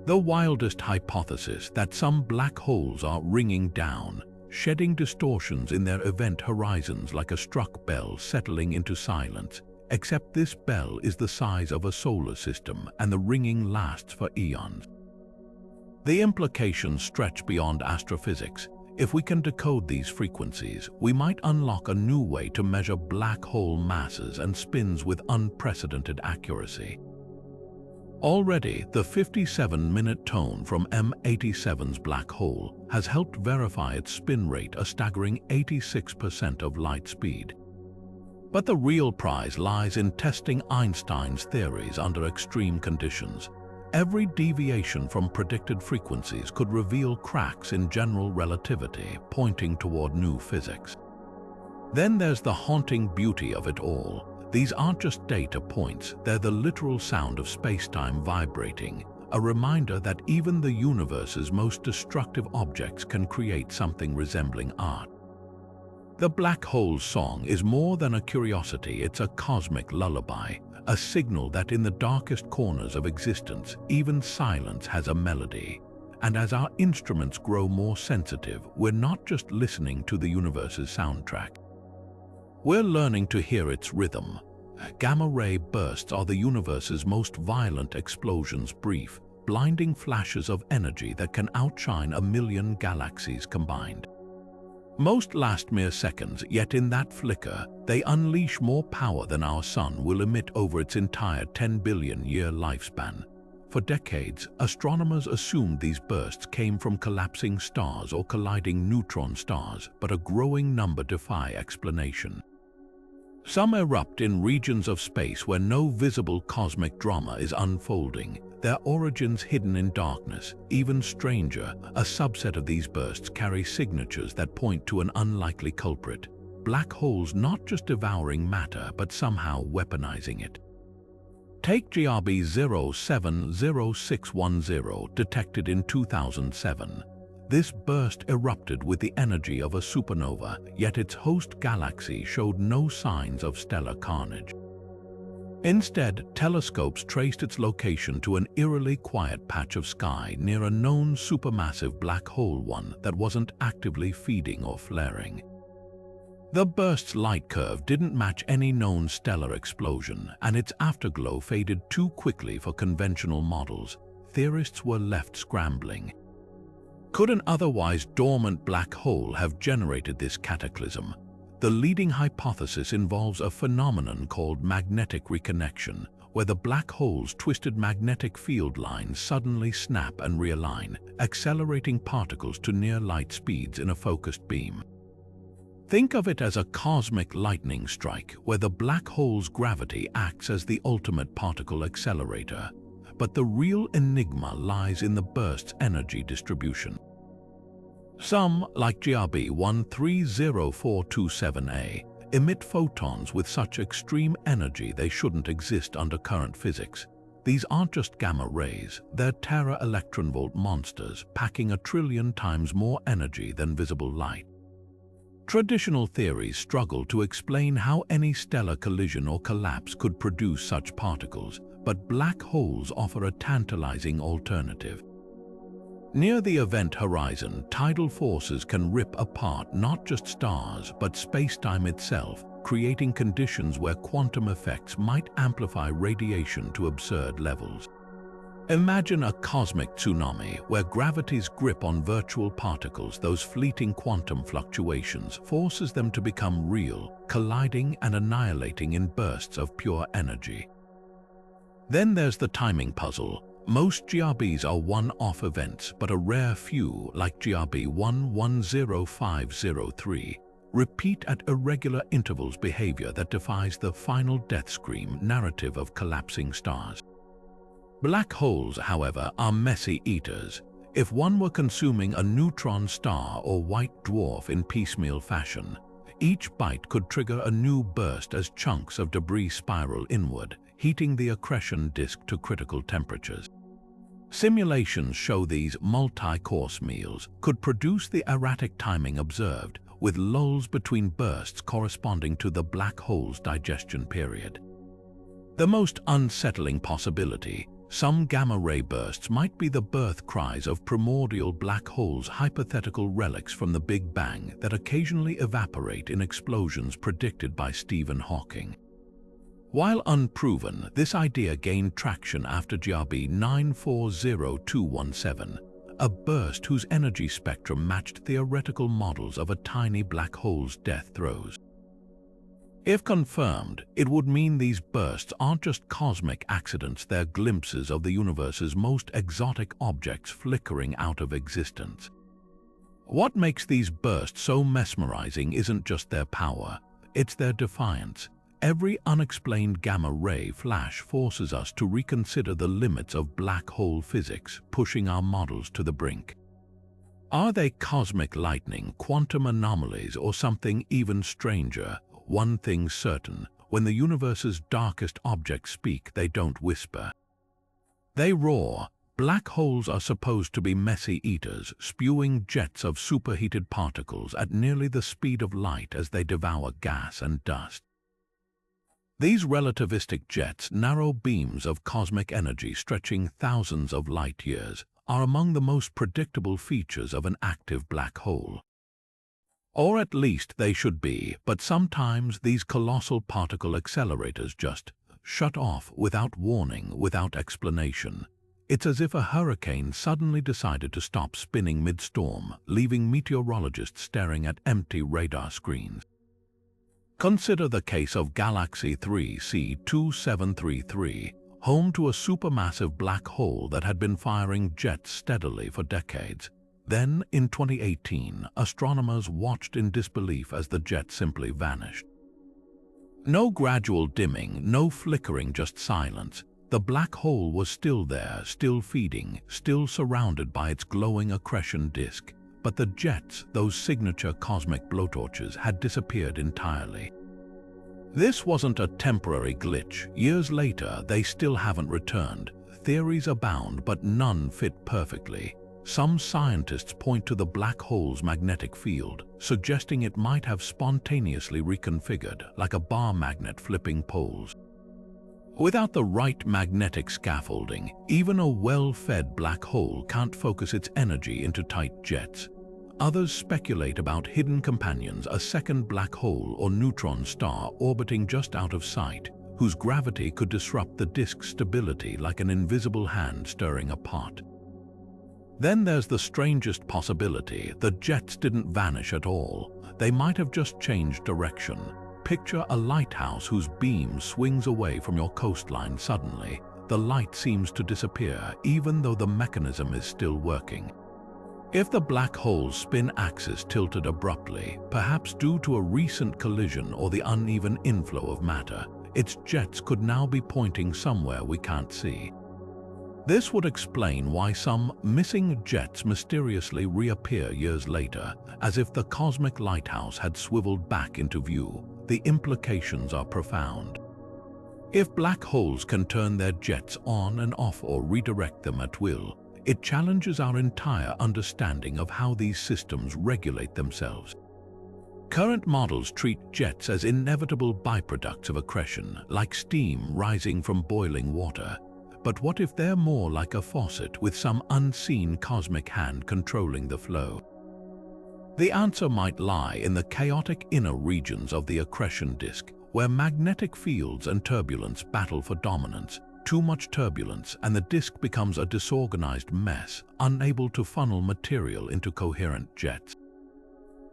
The wildest hypothesis that some black holes are ringing down, shedding distortions in their event horizons like a struck bell settling into silence, except this bell is the size of a solar system and the ringing lasts for eons. The implications stretch beyond astrophysics. If we can decode these frequencies, we might unlock a new way to measure black hole masses and spins with unprecedented accuracy. Already, the 57-minute tone from M87's black hole has helped verify its spin rate, a staggering 86% of light speed. But the real prize lies in testing Einstein's theories under extreme conditions. Every deviation from predicted frequencies could reveal cracks in general relativity, pointing toward new physics. Then there's the haunting beauty of it all. These aren't just data points, they're the literal sound of space-time vibrating, a reminder that even the universe's most destructive objects can create something resembling art. The black hole's song is more than a curiosity, it's a cosmic lullaby, a signal that in the darkest corners of existence, even silence has a melody. And as our instruments grow more sensitive, we're not just listening to the universe's soundtrack. We're learning to hear its rhythm. Gamma-ray bursts are the universe's most violent explosions, brief, blinding flashes of energy that can outshine 1,000,000 galaxies combined. Most last mere seconds, yet in that flicker, they unleash more power than our sun will emit over its entire 10-billion-year lifespan. For decades, astronomers assumed these bursts came from collapsing stars or colliding neutron stars, but a growing number defy explanation. Some erupt in regions of space where no visible cosmic drama is unfolding, their origins hidden in darkness. Even stranger, a subset of these bursts carry signatures that point to an unlikely culprit. Black holes not just devouring matter, but somehow weaponizing it. Take GRB 070610, detected in 2007. This burst erupted with the energy of a supernova, yet its host galaxy showed no signs of stellar carnage. Instead, telescopes traced its location to an eerily quiet patch of sky near a known supermassive black hole, one that wasn't actively feeding or flaring. The burst's light curve didn't match any known stellar explosion, and its afterglow faded too quickly for conventional models. Theorists were left scrambling. Could an otherwise dormant black hole have generated this cataclysm? The leading hypothesis involves a phenomenon called magnetic reconnection, where the black hole's twisted magnetic field lines suddenly snap and realign, accelerating particles to near light speeds in a focused beam. Think of it as a cosmic lightning strike, where the black hole's gravity acts as the ultimate particle accelerator. But the real enigma lies in the burst's energy distribution. Some, like GRB 130427a, emit photons with such extreme energy they shouldn't exist under current physics. These aren't just gamma rays, they're tera-electronvolt monsters packing 1 trillion times more energy than visible light. Traditional theories struggle to explain how any stellar collision or collapse could produce such particles, but black holes offer a tantalizing alternative. Near the event horizon, tidal forces can rip apart not just stars but space-time itself, creating conditions where quantum effects might amplify radiation to absurd levels. Imagine a cosmic tsunami where gravity's grip on virtual particles, those fleeting quantum fluctuations, forces them to become real, colliding and annihilating in bursts of pure energy. Then there's the timing puzzle. Most GRBs are one-off events, but a rare few, like GRB 110503, repeat at irregular intervals behavior that defies the final death scream narrative of collapsing stars. Black holes, however, are messy eaters. If one were consuming a neutron star or white dwarf in piecemeal fashion, each bite could trigger a new burst as chunks of debris spiral inward, heating the accretion disk to critical temperatures. Simulations show these multi-course meals could produce the erratic timing observed, with lulls between bursts corresponding to the black hole's digestion period. The most unsettling possibility: some gamma-ray bursts might be the birth cries of primordial black holes, hypothetical relics from the Big Bang that occasionally evaporate in explosions predicted by Stephen Hawking. While unproven, this idea gained traction after GRB 940217, a burst whose energy spectrum matched theoretical models of a tiny black hole's death throes. If confirmed, it would mean these bursts aren't just cosmic accidents, they're glimpses of the universe's most exotic objects flickering out of existence. What makes these bursts so mesmerizing isn't just their power, it's their defiance. Every unexplained gamma-ray flash forces us to reconsider the limits of black hole physics, pushing our models to the brink. Are they cosmic lightning, quantum anomalies, or something even stranger? One thing's certain: when the universe's darkest objects speak, they don't whisper. They roar. Black holes are supposed to be messy eaters, spewing jets of superheated particles at nearly the speed of light as they devour gas and dust. These relativistic jets, narrow beams of cosmic energy stretching thousands of light years, are among the most predictable features of an active black hole. Or at least they should be, but sometimes these colossal particle accelerators just shut off without warning, without explanation. It's as if a hurricane suddenly decided to stop spinning mid-storm, leaving meteorologists staring at empty radar screens. Consider the case of Galaxy 3C2733, home to a supermassive black hole that had been firing jets steadily for decades. Then, in 2018, astronomers watched in disbelief as the jet simply vanished. No gradual dimming, no flickering, just silence. The black hole was still there, still feeding, still surrounded by its glowing accretion disk. But the jets, those signature cosmic blowtorches, had disappeared entirely. This wasn't a temporary glitch. Years later, they still haven't returned. Theories abound, but none fit perfectly. Some scientists point to the black hole's magnetic field, suggesting it might have spontaneously reconfigured, like a bar magnet flipping poles. Without the right magnetic scaffolding, even a well-fed black hole can't focus its energy into tight jets. Others speculate about hidden companions, a second black hole or neutron star orbiting just out of sight, whose gravity could disrupt the disk's stability like an invisible hand stirring a pot. Then there's the strangest possibility: the jets didn't vanish at all. They might have just changed direction. Picture a lighthouse whose beam swings away from your coastline suddenly. The light seems to disappear, even though the mechanism is still working. If the black hole's spin axis tilted abruptly, perhaps due to a recent collision or the uneven inflow of matter, its jets could now be pointing somewhere we can't see. This would explain why some missing jets mysteriously reappear years later, as if the cosmic lighthouse had swiveled back into view. The implications are profound. If black holes can turn their jets on and off or redirect them at will, it challenges our entire understanding of how these systems regulate themselves. Current models treat jets as inevitable byproducts of accretion, like steam rising from boiling water. But what if they're more like a faucet with some unseen cosmic hand controlling the flow? The answer might lie in the chaotic inner regions of the accretion disk, where magnetic fields and turbulence battle for dominance. Too much turbulence and the disk becomes a disorganized mess, unable to funnel material into coherent jets.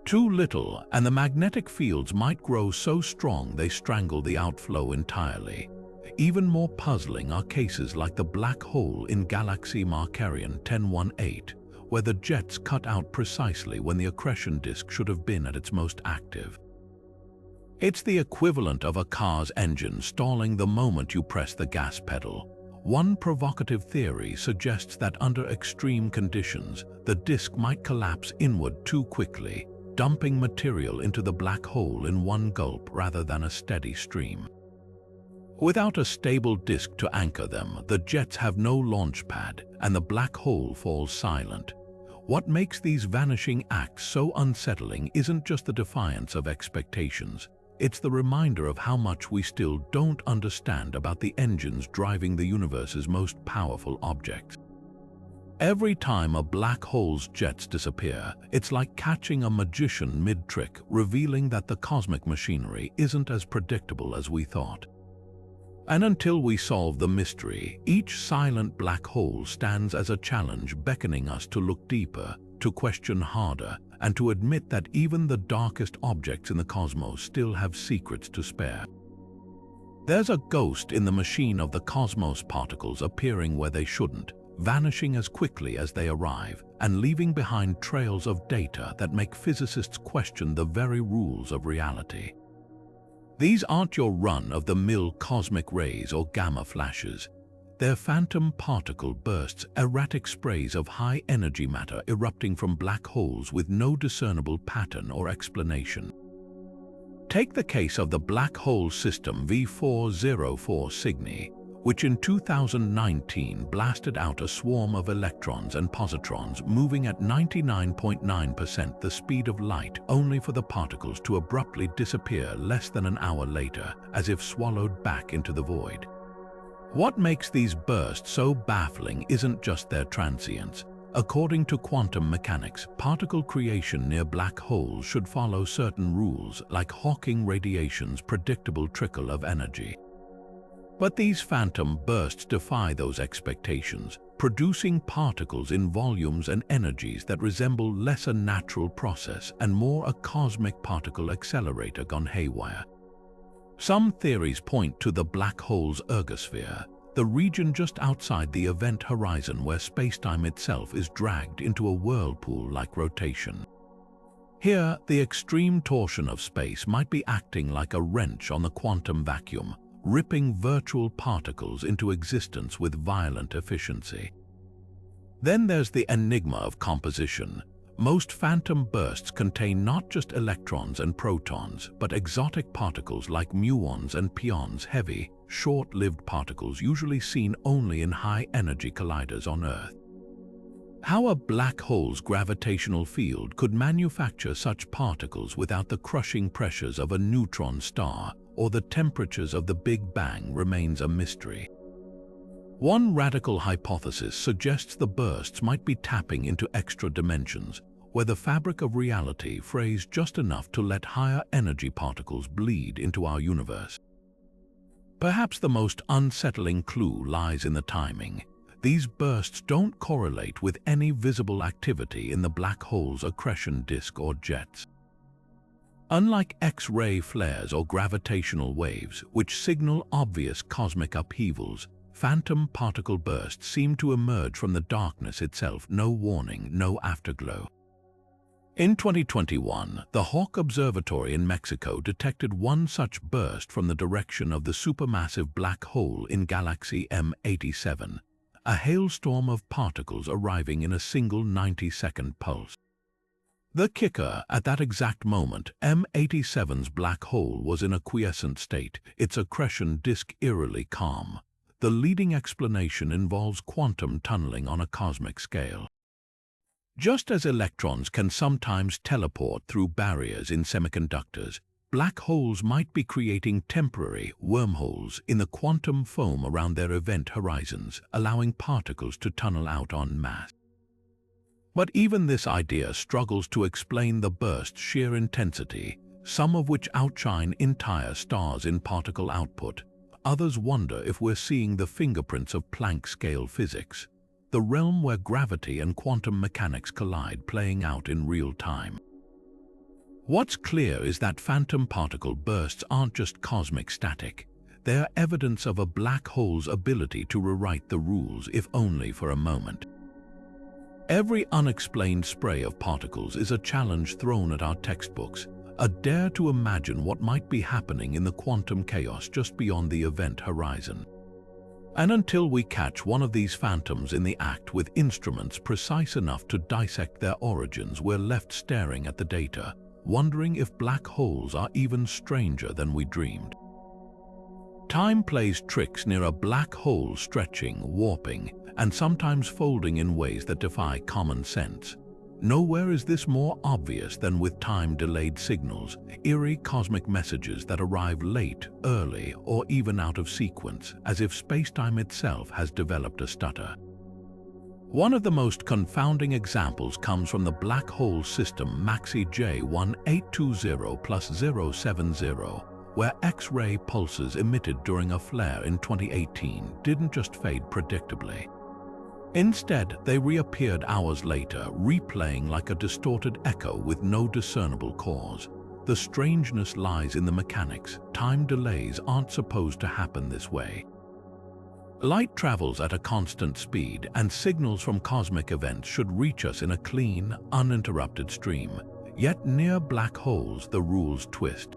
Too little, and the magnetic fields might grow so strong they strangle the outflow entirely. Even more puzzling are cases like the black hole in galaxy Markarian 1018, where the jets cut out precisely when the accretion disk should have been at its most active. It's the equivalent of a car's engine stalling the moment you press the gas pedal. One provocative theory suggests that under extreme conditions, the disk might collapse inward too quickly, dumping material into the black hole in one gulp rather than a steady stream. Without a stable disk to anchor them, the jets have no launch pad, and the black hole falls silent. What makes these vanishing acts so unsettling isn't just the defiance of expectations. It's the reminder of how much we still don't understand about the engines driving the universe's most powerful objects. Every time a black hole's jets disappear, it's like catching a magician mid-trick, revealing that the cosmic machinery isn't as predictable as we thought. And until we solve the mystery, each silent black hole stands as a challenge, beckoning us to look deeper, to question harder, and to admit that even the darkest objects in the cosmos still have secrets to spare. There's a ghost in the machine of the cosmos, particles appearing where they shouldn't, vanishing as quickly as they arrive, and leaving behind trails of data that make physicists question the very rules of reality. These aren't your run-of-the-mill cosmic rays or gamma flashes. They're phantom particle bursts, erratic sprays of high-energy matter erupting from black holes with no discernible pattern or explanation. Take the case of the black hole system V404 Cygni, which in 2019 blasted out a swarm of electrons and positrons moving at 99.9% the speed of light, only for the particles to abruptly disappear less than an hour later, as if swallowed back into the void. What makes these bursts so baffling isn't just their transience. According to quantum mechanics, particle creation near black holes should follow certain rules, like Hawking radiation's predictable trickle of energy. But these phantom bursts defy those expectations, producing particles in volumes and energies that resemble less a natural process and more a cosmic particle accelerator gone haywire. Some theories point to the black hole's ergosphere, the region just outside the event horizon where spacetime itself is dragged into a whirlpool-like rotation. Here, the extreme torsion of space might be acting like a wrench on the quantum vacuum, ripping virtual particles into existence with violent efficiency. Then there's the enigma of composition. Most phantom bursts contain not just electrons and protons, but exotic particles like muons and pions, heavy, short-lived particles usually seen only in high-energy colliders on Earth. How a black hole's gravitational field could manufacture such particles without the crushing pressures of a neutron star or the temperatures of the Big Bang remains a mystery. One radical hypothesis suggests the bursts might be tapping into extra dimensions, where the fabric of reality frays just enough to let higher energy particles bleed into our universe. Perhaps the most unsettling clue lies in the timing. These bursts don't correlate with any visible activity in the black hole's accretion disk or jets. Unlike X-ray flares or gravitational waves, which signal obvious cosmic upheavals, phantom particle bursts seem to emerge from the darkness itself, no warning, no afterglow. In 2021, the Hawk Observatory in Mexico detected one such burst from the direction of the supermassive black hole in galaxy M87, a hailstorm of particles arriving in a single 90-second pulse. The kicker, at that exact moment, M87's black hole was in a quiescent state, its accretion disk eerily calm. The leading explanation involves quantum tunneling on a cosmic scale. Just as electrons can sometimes teleport through barriers in semiconductors, black holes might be creating temporary wormholes in the quantum foam around their event horizons, allowing particles to tunnel out en masse. But even this idea struggles to explain the burst's sheer intensity, some of which outshine entire stars in particle output. Others wonder if we're seeing the fingerprints of Planck-scale physics, the realm where gravity and quantum mechanics collide, playing out in real time. What's clear is that phantom particle bursts aren't just cosmic static. They are evidence of a black hole's ability to rewrite the rules, if only for a moment. Every unexplained spray of particles is a challenge thrown at our textbooks, a dare to imagine what might be happening in the quantum chaos just beyond the event horizon. And until we catch one of these phantoms in the act with instruments precise enough to dissect their origins, we're left staring at the data, wondering if black holes are even stranger than we dreamed. Time plays tricks near a black hole, stretching, warping, and sometimes folding in ways that defy common sense. Nowhere is this more obvious than with time-delayed signals, eerie cosmic messages that arrive late, early, or even out of sequence, as if spacetime itself has developed a stutter. One of the most confounding examples comes from the black hole system Maxi J1820+070, where X-ray pulses emitted during a flare in 2018 didn't just fade predictably. Instead, they reappeared hours later, replaying like a distorted echo with no discernible cause. The strangeness lies in the mechanics. Time delays aren't supposed to happen this way. Light travels at a constant speed, and signals from cosmic events should reach us in a clean, uninterrupted stream. Yet near black holes, the rules twist.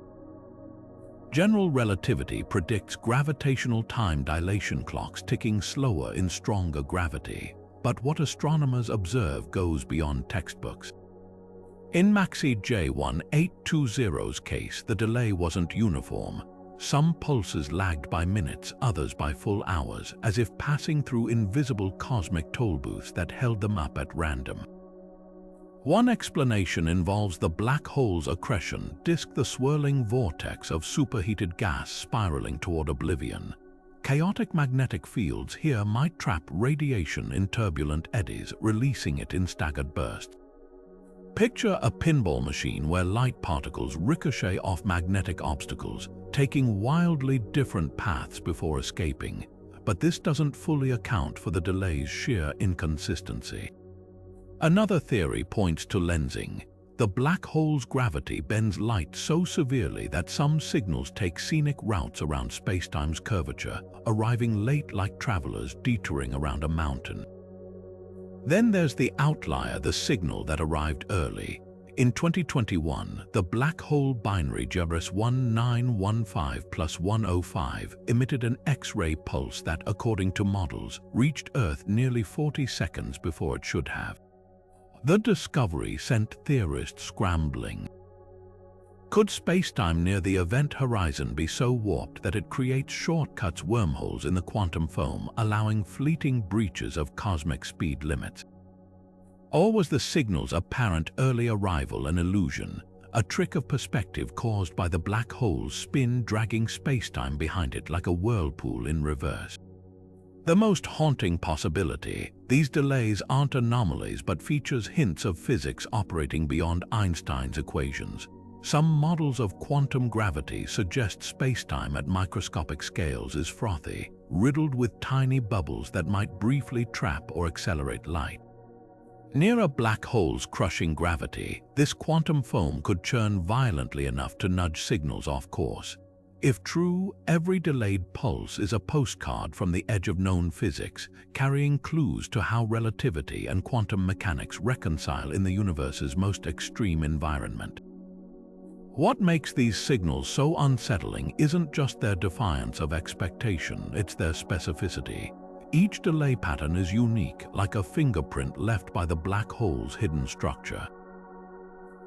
General relativity predicts gravitational time dilation clocks ticking slower in stronger gravity, but what astronomers observe goes beyond textbooks. In Maxi J1820's case, the delay wasn't uniform. Some pulses lagged by minutes, others by full hours, as if passing through invisible cosmic toll booths that held them up at random. One explanation involves the black hole's accretion disk, the swirling vortex of superheated gas spiraling toward oblivion. Chaotic magnetic fields here might trap radiation in turbulent eddies, releasing it in staggered bursts. Picture a pinball machine where light particles ricochet off magnetic obstacles, taking wildly different paths before escaping. But this doesn't fully account for the delay's sheer inconsistency. Another theory points to lensing. The black hole's gravity bends light so severely that some signals take scenic routes around spacetime's curvature, arriving late like travelers detouring around a mountain. Then there's the outlier, the signal that arrived early. In 2021, the black hole binary JRS1915+105 emitted an X-ray pulse that, according to models, reached Earth nearly 40 seconds before it should have. The discovery sent theorists scrambling. Could spacetime near the event horizon be so warped that it creates shortcuts, wormholes in the quantum foam, allowing fleeting breaches of cosmic speed limits? Or was the signal's apparent early arrival an illusion, a trick of perspective caused by the black hole's spin dragging spacetime behind it like a whirlpool in reverse? The most haunting possibility, these delays aren't anomalies but features hints of physics operating beyond Einstein's equations. Some models of quantum gravity suggest spacetime at microscopic scales is frothy, riddled with tiny bubbles that might briefly trap or accelerate light. Near a black hole's crushing gravity, this quantum foam could churn violently enough to nudge signals off course. If true, every delayed pulse is a postcard from the edge of known physics, carrying clues to how relativity and quantum mechanics reconcile in the universe's most extreme environment. What makes these signals so unsettling isn't just their defiance of expectation, it's their specificity. Each delay pattern is unique, like a fingerprint left by the black hole's hidden structure.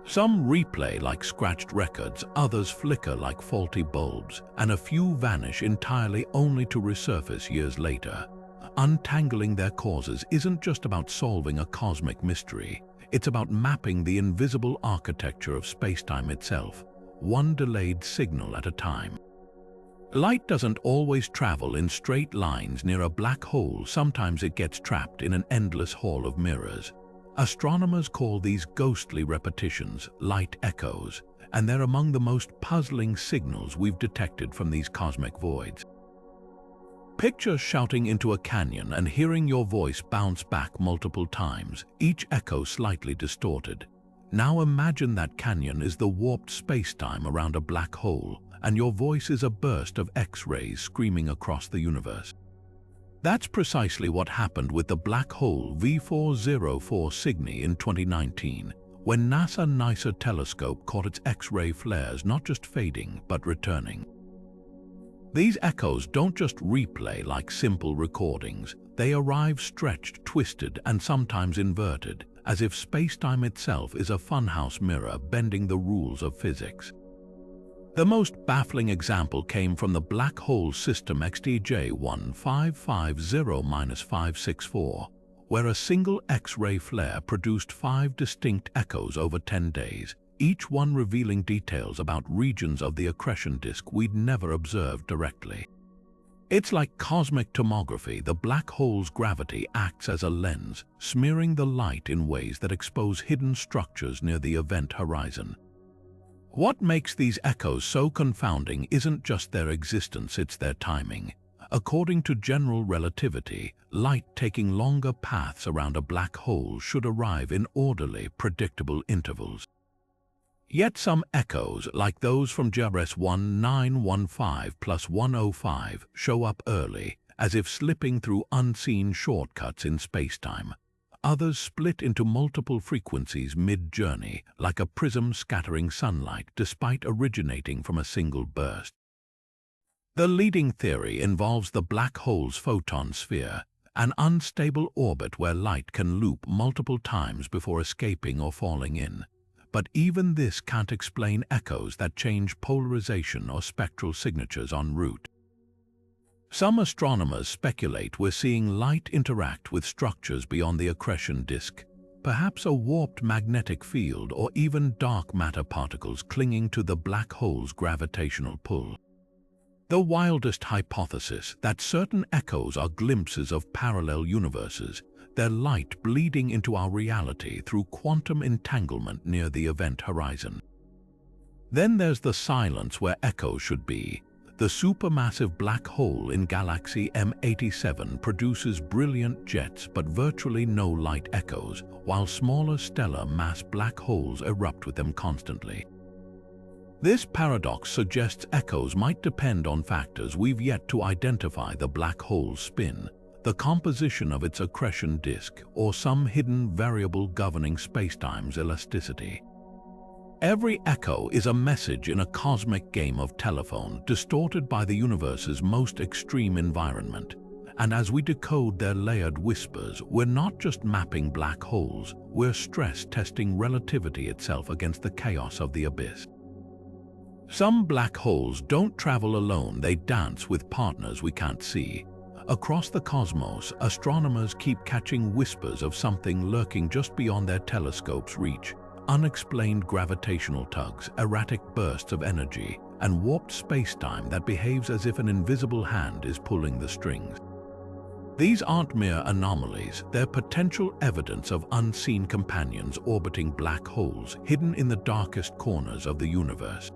Some replay like scratched records, others flicker like faulty bulbs, and a few vanish entirely only to resurface years later. Untangling their causes isn't just about solving a cosmic mystery, it's about mapping the invisible architecture of spacetime itself, one delayed signal at a time. Light doesn't always travel in straight lines near a black hole, sometimes it gets trapped in an endless hall of mirrors. Astronomers call these ghostly repetitions light echoes, and they're among the most puzzling signals we've detected from these cosmic voids. Picture shouting into a canyon and hearing your voice bounce back multiple times, each echo slightly distorted. Now imagine that canyon is the warped spacetime around a black hole, and your voice is a burst of X-rays screaming across the universe. That's precisely what happened with the black hole V404 Cygni in 2019, when NASA's NICER telescope caught its X-ray flares not just fading, but returning. These echoes don't just replay like simple recordings, they arrive stretched, twisted, and sometimes inverted, as if spacetime itself is a funhouse mirror bending the rules of physics. The most baffling example came from the black hole system XTJ1550-564, where a single X-ray flare produced 5 distinct echoes over 10 days, each one revealing details about regions of the accretion disk we'd never observed directly. It's like cosmic tomography. The black hole's gravity acts as a lens, smearing the light in ways that expose hidden structures near the event horizon. What makes these echoes so confounding isn't just their existence, it's their timing. According to general relativity, light taking longer paths around a black hole should arrive in orderly, predictable intervals. Yet some echoes, like those from JRS 1915+105, show up early, as if slipping through unseen shortcuts in spacetime. Others split into multiple frequencies mid-journey, like a prism scattering sunlight despite originating from a single burst. The leading theory involves the black hole's photon sphere, an unstable orbit where light can loop multiple times before escaping or falling in. But even this can't explain echoes that change polarization or spectral signatures en route. Some astronomers speculate we're seeing light interact with structures beyond the accretion disk, perhaps a warped magnetic field or even dark matter particles clinging to the black hole's gravitational pull. The wildest hypothesis that certain echoes are glimpses of parallel universes, their light bleeding into our reality through quantum entanglement near the event horizon. Then there's the silence where echoes should be. The supermassive black hole in galaxy M87 produces brilliant jets but virtually no light echoes, while smaller stellar mass black holes erupt with them constantly. This paradox suggests echoes might depend on factors we've yet to identify: the black hole's spin, the composition of its accretion disk, or some hidden variable governing spacetime's elasticity. Every echo is a message in a cosmic game of telephone, distorted by the universe's most extreme environment. And as we decode their layered whispers, we're not just mapping black holes, we're stress-testing relativity itself against the chaos of the abyss. Some black holes don't travel alone, they dance with partners we can't see. Across the cosmos, astronomers keep catching whispers of something lurking just beyond their telescope's reach. Unexplained gravitational tugs, erratic bursts of energy, and warped spacetime that behaves as if an invisible hand is pulling the strings. These aren't mere anomalies, they're potential evidence of unseen companions orbiting black holes hidden in the darkest corners of the universe.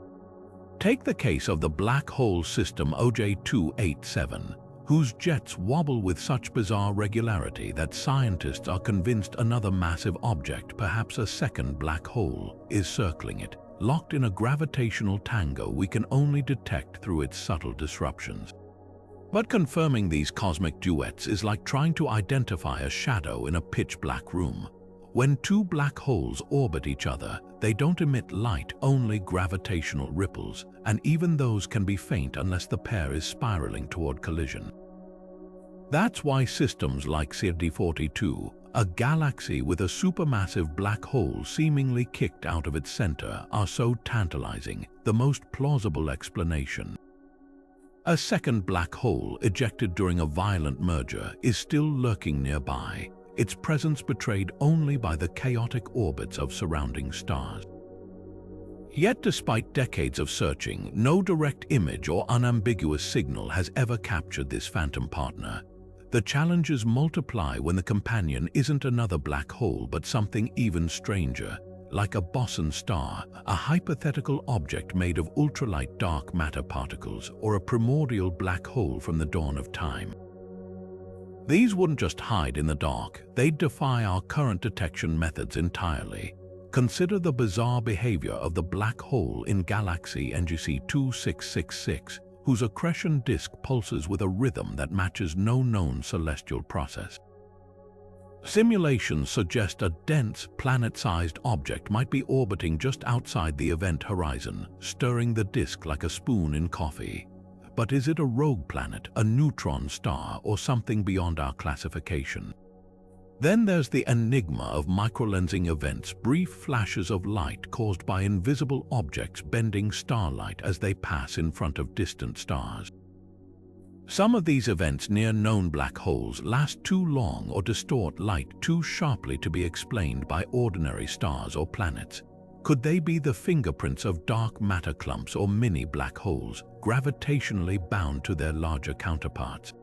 Take the case of the black hole system OJ287, whose jets wobble with such bizarre regularity that scientists are convinced another massive object, perhaps a second black hole, is circling it, locked in a gravitational tango we can only detect through its subtle disruptions. But confirming these cosmic duets is like trying to identify a shadow in a pitch-black room. When two black holes orbit each other, they don't emit light, only gravitational ripples, and even those can be faint unless the pair is spiraling toward collision. That's why systems like CD42, a galaxy with a supermassive black hole seemingly kicked out of its center, are so tantalizing, the most plausible explanation. A second black hole, ejected during a violent merger, is still lurking nearby, its presence betrayed only by the chaotic orbits of surrounding stars. Yet despite decades of searching, no direct image or unambiguous signal has ever captured this phantom partner. The challenges multiply when the companion isn't another black hole but something even stranger, like a boson star, a hypothetical object made of ultralight dark matter particles, or a primordial black hole from the dawn of time. These wouldn't just hide in the dark, they'd defy our current detection methods entirely. Consider the bizarre behavior of the black hole in galaxy NGC 2666, whose accretion disk pulses with a rhythm that matches no known celestial process. Simulations suggest a dense, planet-sized object might be orbiting just outside the event horizon, stirring the disk like a spoon in coffee. But is it a rogue planet, a neutron star, or something beyond our classification? Then there's the enigma of microlensing events, brief flashes of light caused by invisible objects bending starlight as they pass in front of distant stars. Some of these events near known black holes last too long or distort light too sharply to be explained by ordinary stars or planets. Could they be the fingerprints of dark matter clumps or mini black holes, gravitationally bound to their larger counterparts?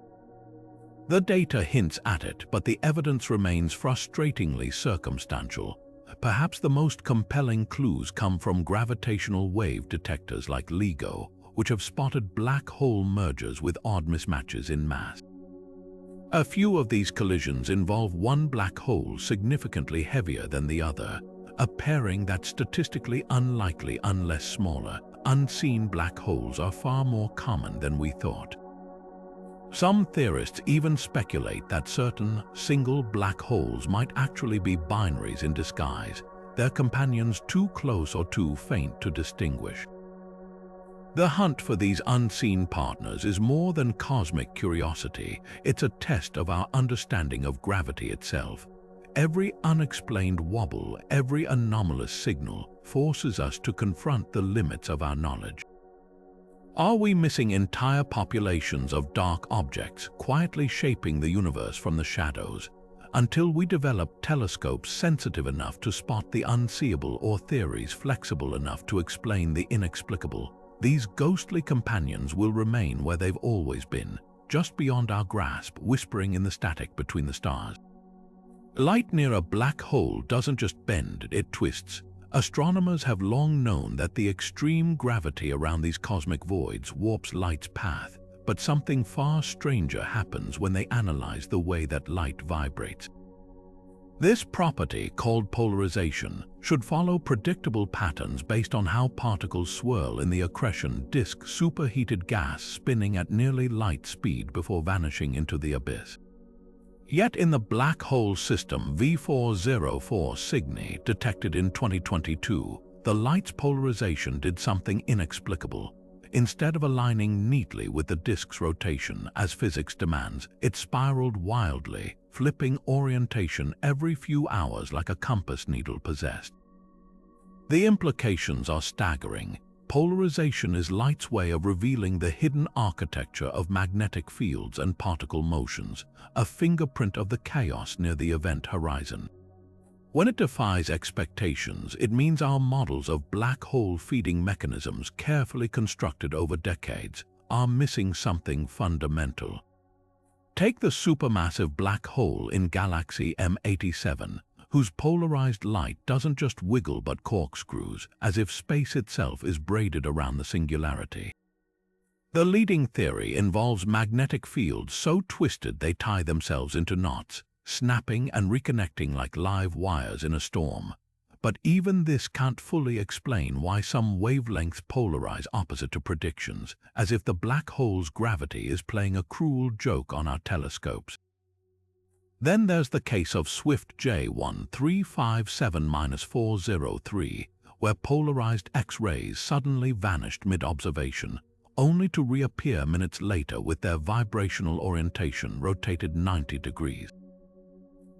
The data hints at it, but the evidence remains frustratingly circumstantial. Perhaps the most compelling clues come from gravitational wave detectors like LIGO, which have spotted black hole mergers with odd mismatches in mass. A few of these collisions involve one black hole significantly heavier than the other, a pairing that's statistically unlikely unless smaller. Unseen black holes are far more common than we thought. Some theorists even speculate that certain single black holes might actually be binaries in disguise, their companions too close or too faint to distinguish. The hunt for these unseen partners is more than cosmic curiosity, it's a test of our understanding of gravity itself. Every unexplained wobble, every anomalous signal, forces us to confront the limits of our knowledge. Are we missing entire populations of dark objects, quietly shaping the universe from the shadows? Until we develop telescopes sensitive enough to spot the unseeable or theories flexible enough to explain the inexplicable, these ghostly companions will remain where they've always been, just beyond our grasp, whispering in the static between the stars. Light near a black hole doesn't just bend, it twists. Astronomers have long known that the extreme gravity around these cosmic voids warps light's path, but something far stranger happens when they analyze the way that light vibrates. This property, called polarization, should follow predictable patterns based on how particles swirl in the accretion disk, superheated gas spinning at nearly light speed before vanishing into the abyss. Yet in the black hole system V404 Cygni, detected in 2022, the light's polarization did something inexplicable. Instead of aligning neatly with the disk's rotation, as physics demands, it spiraled wildly, flipping orientation every few hours like a compass needle possessed. The implications are staggering. Polarization is light's way of revealing the hidden architecture of magnetic fields and particle motions, a fingerprint of the chaos near the event horizon. When it defies expectations, it means our models of black hole feeding mechanisms, carefully constructed over decades, are missing something fundamental. Take the supermassive black hole in galaxy M87, whose polarized light doesn't just wiggle but corkscrews, as if space itself is braided around the singularity. The leading theory involves magnetic fields so twisted they tie themselves into knots, snapping and reconnecting like live wires in a storm. But even this can't fully explain why some wavelengths polarize opposite to predictions, as if the black hole's gravity is playing a cruel joke on our telescopes. Then there's the case of Swift J1357-403, where polarized X-rays suddenly vanished mid-observation, only to reappear minutes later with their vibrational orientation rotated 90 degrees.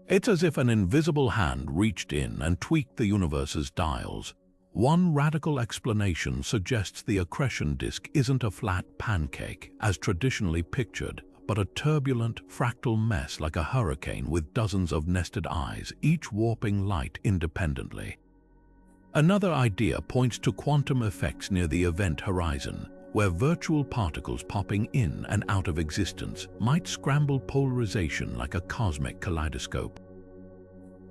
It's as if an invisible hand reached in and tweaked the universe's dials. One radical explanation suggests the accretion disk isn't a flat pancake, as traditionally pictured, but a turbulent, fractal mess like a hurricane with dozens of nested eyes, each warping light independently. Another idea points to quantum effects near the event horizon, where virtual particles popping in and out of existence might scramble polarization like a cosmic kaleidoscope.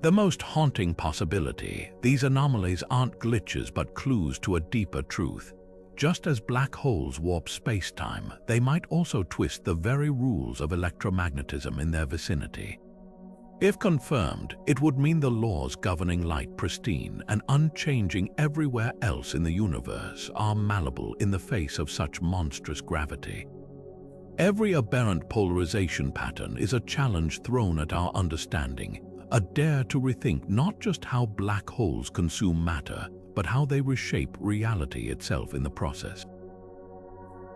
The most haunting possibility, these anomalies aren't glitches but clues to a deeper truth. Just as black holes warp space-time, they might also twist the very rules of electromagnetism in their vicinity. If confirmed, it would mean the laws governing light pristine and unchanging everywhere else in the universe are malleable in the face of such monstrous gravity. Every aberrant polarization pattern is a challenge thrown at our understanding, a dare to rethink not just how black holes consume matter, but how they reshape reality itself in the process.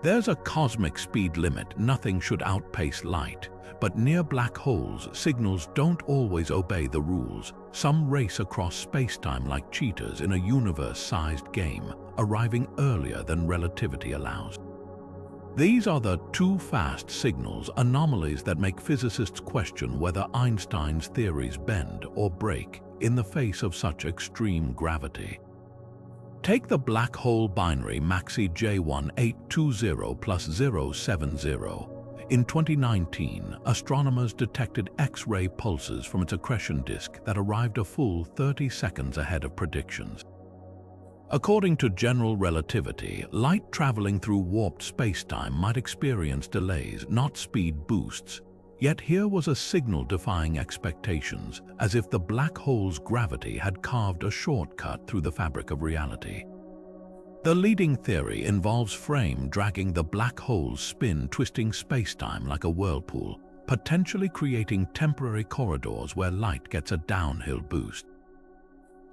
There's a cosmic speed limit, nothing should outpace light, but near black holes, signals don't always obey the rules. Some race across space-time like cheetahs in a universe-sized game, arriving earlier than relativity allows. These are the too-fast signals, anomalies that make physicists question whether Einstein's theories bend or break in the face of such extreme gravity. Take the black hole binary Maxi J1820 plus 070. In 2019, astronomers detected X-ray pulses from its accretion disk that arrived a full 30 seconds ahead of predictions. According to general relativity, light traveling through warped spacetime might experience delays, not speed boosts. Yet here was a signal defying expectations, as if the black hole's gravity had carved a shortcut through the fabric of reality. The leading theory involves frame dragging the black hole's spin, twisting spacetime like a whirlpool, potentially creating temporary corridors where light gets a downhill boost.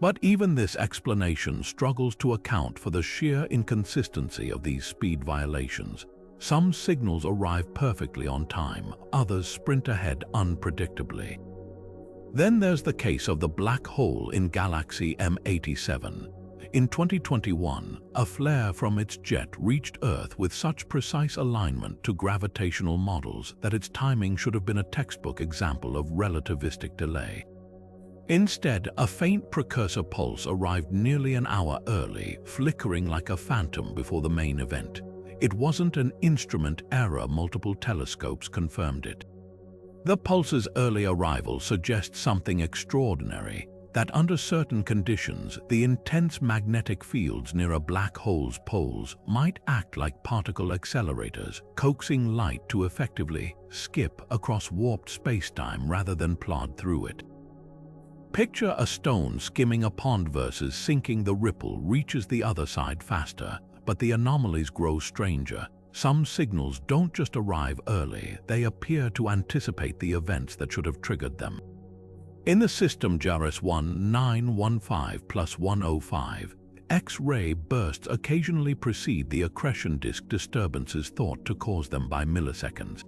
But even this explanation struggles to account for the sheer inconsistency of these speed violations. Some signals arrive perfectly on time, others sprint ahead unpredictably. Then there's the case of the black hole in galaxy M87. In 2021, a flare from its jet reached Earth with such precise alignment to gravitational models that its timing should have been a textbook example of relativistic delay. Instead, a faint precursor pulse arrived nearly an hour early, flickering like a phantom before the main event. It wasn't an instrument error, multiple telescopes confirmed it. The pulse's early arrival suggests something extraordinary, that under certain conditions, the intense magnetic fields near a black hole's poles might act like particle accelerators, coaxing light to effectively skip across warped spacetime rather than plod through it. Picture a stone skimming a pond versus sinking. The ripple reaches the other side faster, but the anomalies grow stranger. Some signals don't just arrive early, they appear to anticipate the events that should have triggered them. In the system JARIS 1915 plus 105, X-ray bursts occasionally precede the accretion disk disturbances thought to cause them by milliseconds.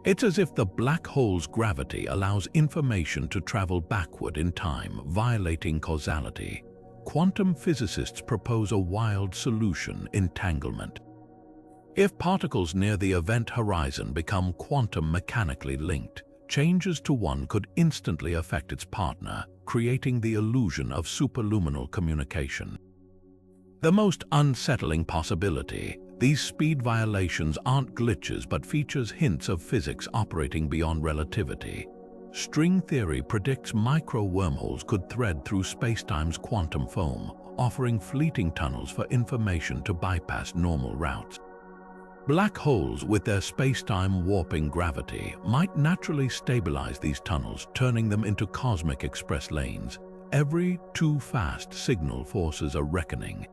It's as if the black hole's gravity allows information to travel backward in time, violating causality. Quantum physicists propose a wild solution: entanglement. If particles near the event horizon become quantum mechanically linked, changes to one could instantly affect its partner, creating the illusion of superluminal communication. The most unsettling possibility: these speed violations aren't glitches but features hints of physics operating beyond relativity. String theory predicts micro-wormholes could thread through spacetime's quantum foam, offering fleeting tunnels for information to bypass normal routes. Black holes, with their space-time warping gravity, might naturally stabilize these tunnels, turning them into cosmic express lanes. Every too fast signal forces a reckoning.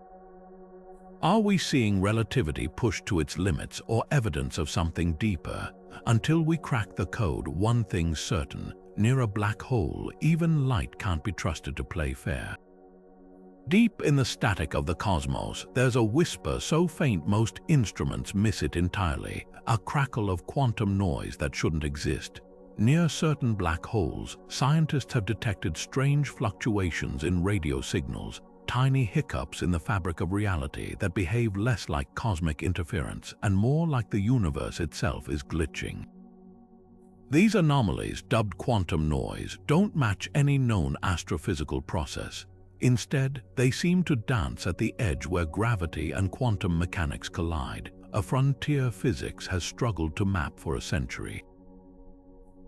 Are we seeing relativity pushed to its limits or evidence of something deeper? Until we crack the code, one thing's certain: near a black hole, even light can't be trusted to play fair. Deep in the static of the cosmos, there's a whisper so faint most instruments miss it entirely, a crackle of quantum noise that shouldn't exist. Near certain black holes, scientists have detected strange fluctuations in radio signals, tiny hiccups in the fabric of reality that behave less like cosmic interference and more like the universe itself is glitching. These anomalies, dubbed quantum noise, don't match any known astrophysical process. Instead, they seem to dance at the edge where gravity and quantum mechanics collide, a frontier physics has struggled to map for a century.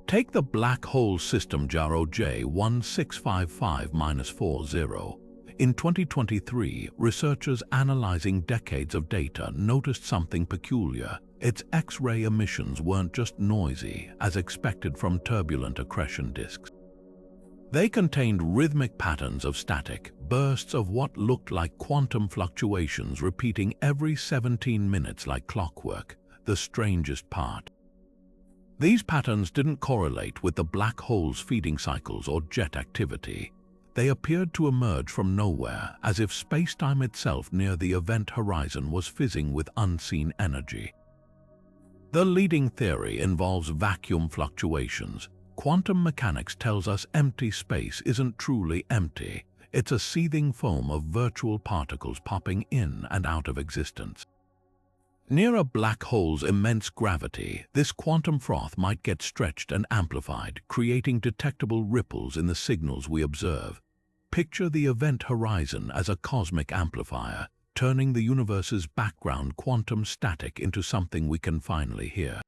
Take the black hole system JARO J1655-40. In 2023, researchers analyzing decades of data noticed something peculiar. Its X-ray emissions weren't just noisy, as expected from turbulent accretion disks. They contained rhythmic patterns of static, bursts of what looked like quantum fluctuations repeating every 17 minutes like clockwork, the strangest part. These patterns didn't correlate with the black hole's feeding cycles or jet activity. They appeared to emerge from nowhere, as if space-time itself near the event horizon was fizzing with unseen energy. The leading theory involves vacuum fluctuations. Quantum mechanics tells us empty space isn't truly empty. It's a seething foam of virtual particles popping in and out of existence. Near a black hole's immense gravity, this quantum froth might get stretched and amplified, creating detectable ripples in the signals we observe. Picture the event horizon as a cosmic amplifier, turning the universe's background quantum static into something we can finally hear.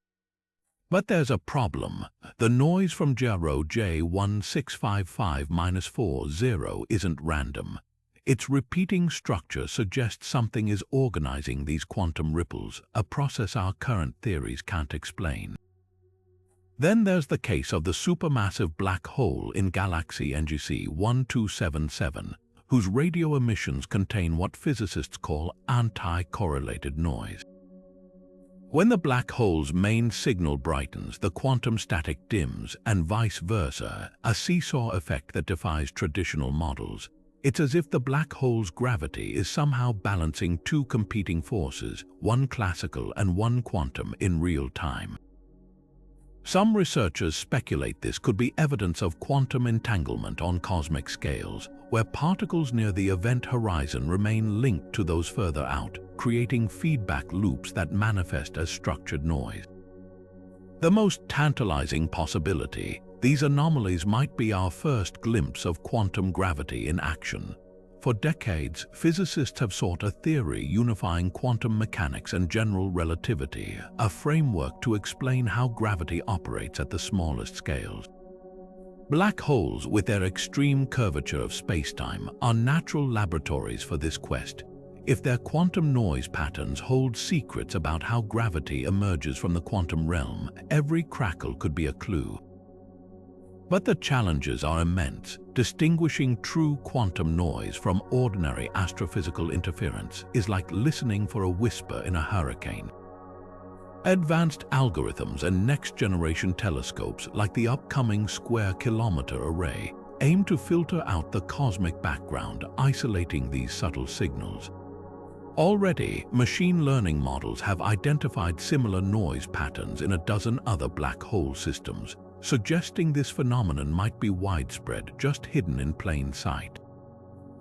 But there's a problem. The noise from JARO J1655-40 isn't random. Its repeating structure suggests something is organizing these quantum ripples, a process our current theories can't explain. Then there's the case of the supermassive black hole in galaxy NGC 1277, whose radio emissions contain what physicists call anti-correlated noise. When the black hole's main signal brightens, the quantum static dims, and vice versa, a seesaw effect that defies traditional models. It's as if the black hole's gravity is somehow balancing two competing forces, one classical and one quantum, in real time. Some researchers speculate this could be evidence of quantum entanglement on cosmic scales, where particles near the event horizon remain linked to those further out, creating feedback loops that manifest as structured noise. The most tantalizing possibility: these anomalies might be our first glimpse of quantum gravity in action. For decades, physicists have sought a theory unifying quantum mechanics and general relativity, a framework to explain how gravity operates at the smallest scales. Black holes, with their extreme curvature of spacetime, are natural laboratories for this quest. If their quantum noise patterns hold secrets about how gravity emerges from the quantum realm, every crackle could be a clue. But the challenges are immense. Distinguishing true quantum noise from ordinary astrophysical interference is like listening for a whisper in a hurricane. Advanced algorithms and next-generation telescopes, like the upcoming square-kilometer array, aim to filter out the cosmic background, isolating these subtle signals. Already, machine learning models have identified similar noise patterns in a dozen other black hole systems, suggesting this phenomenon might be widespread, just hidden in plain sight.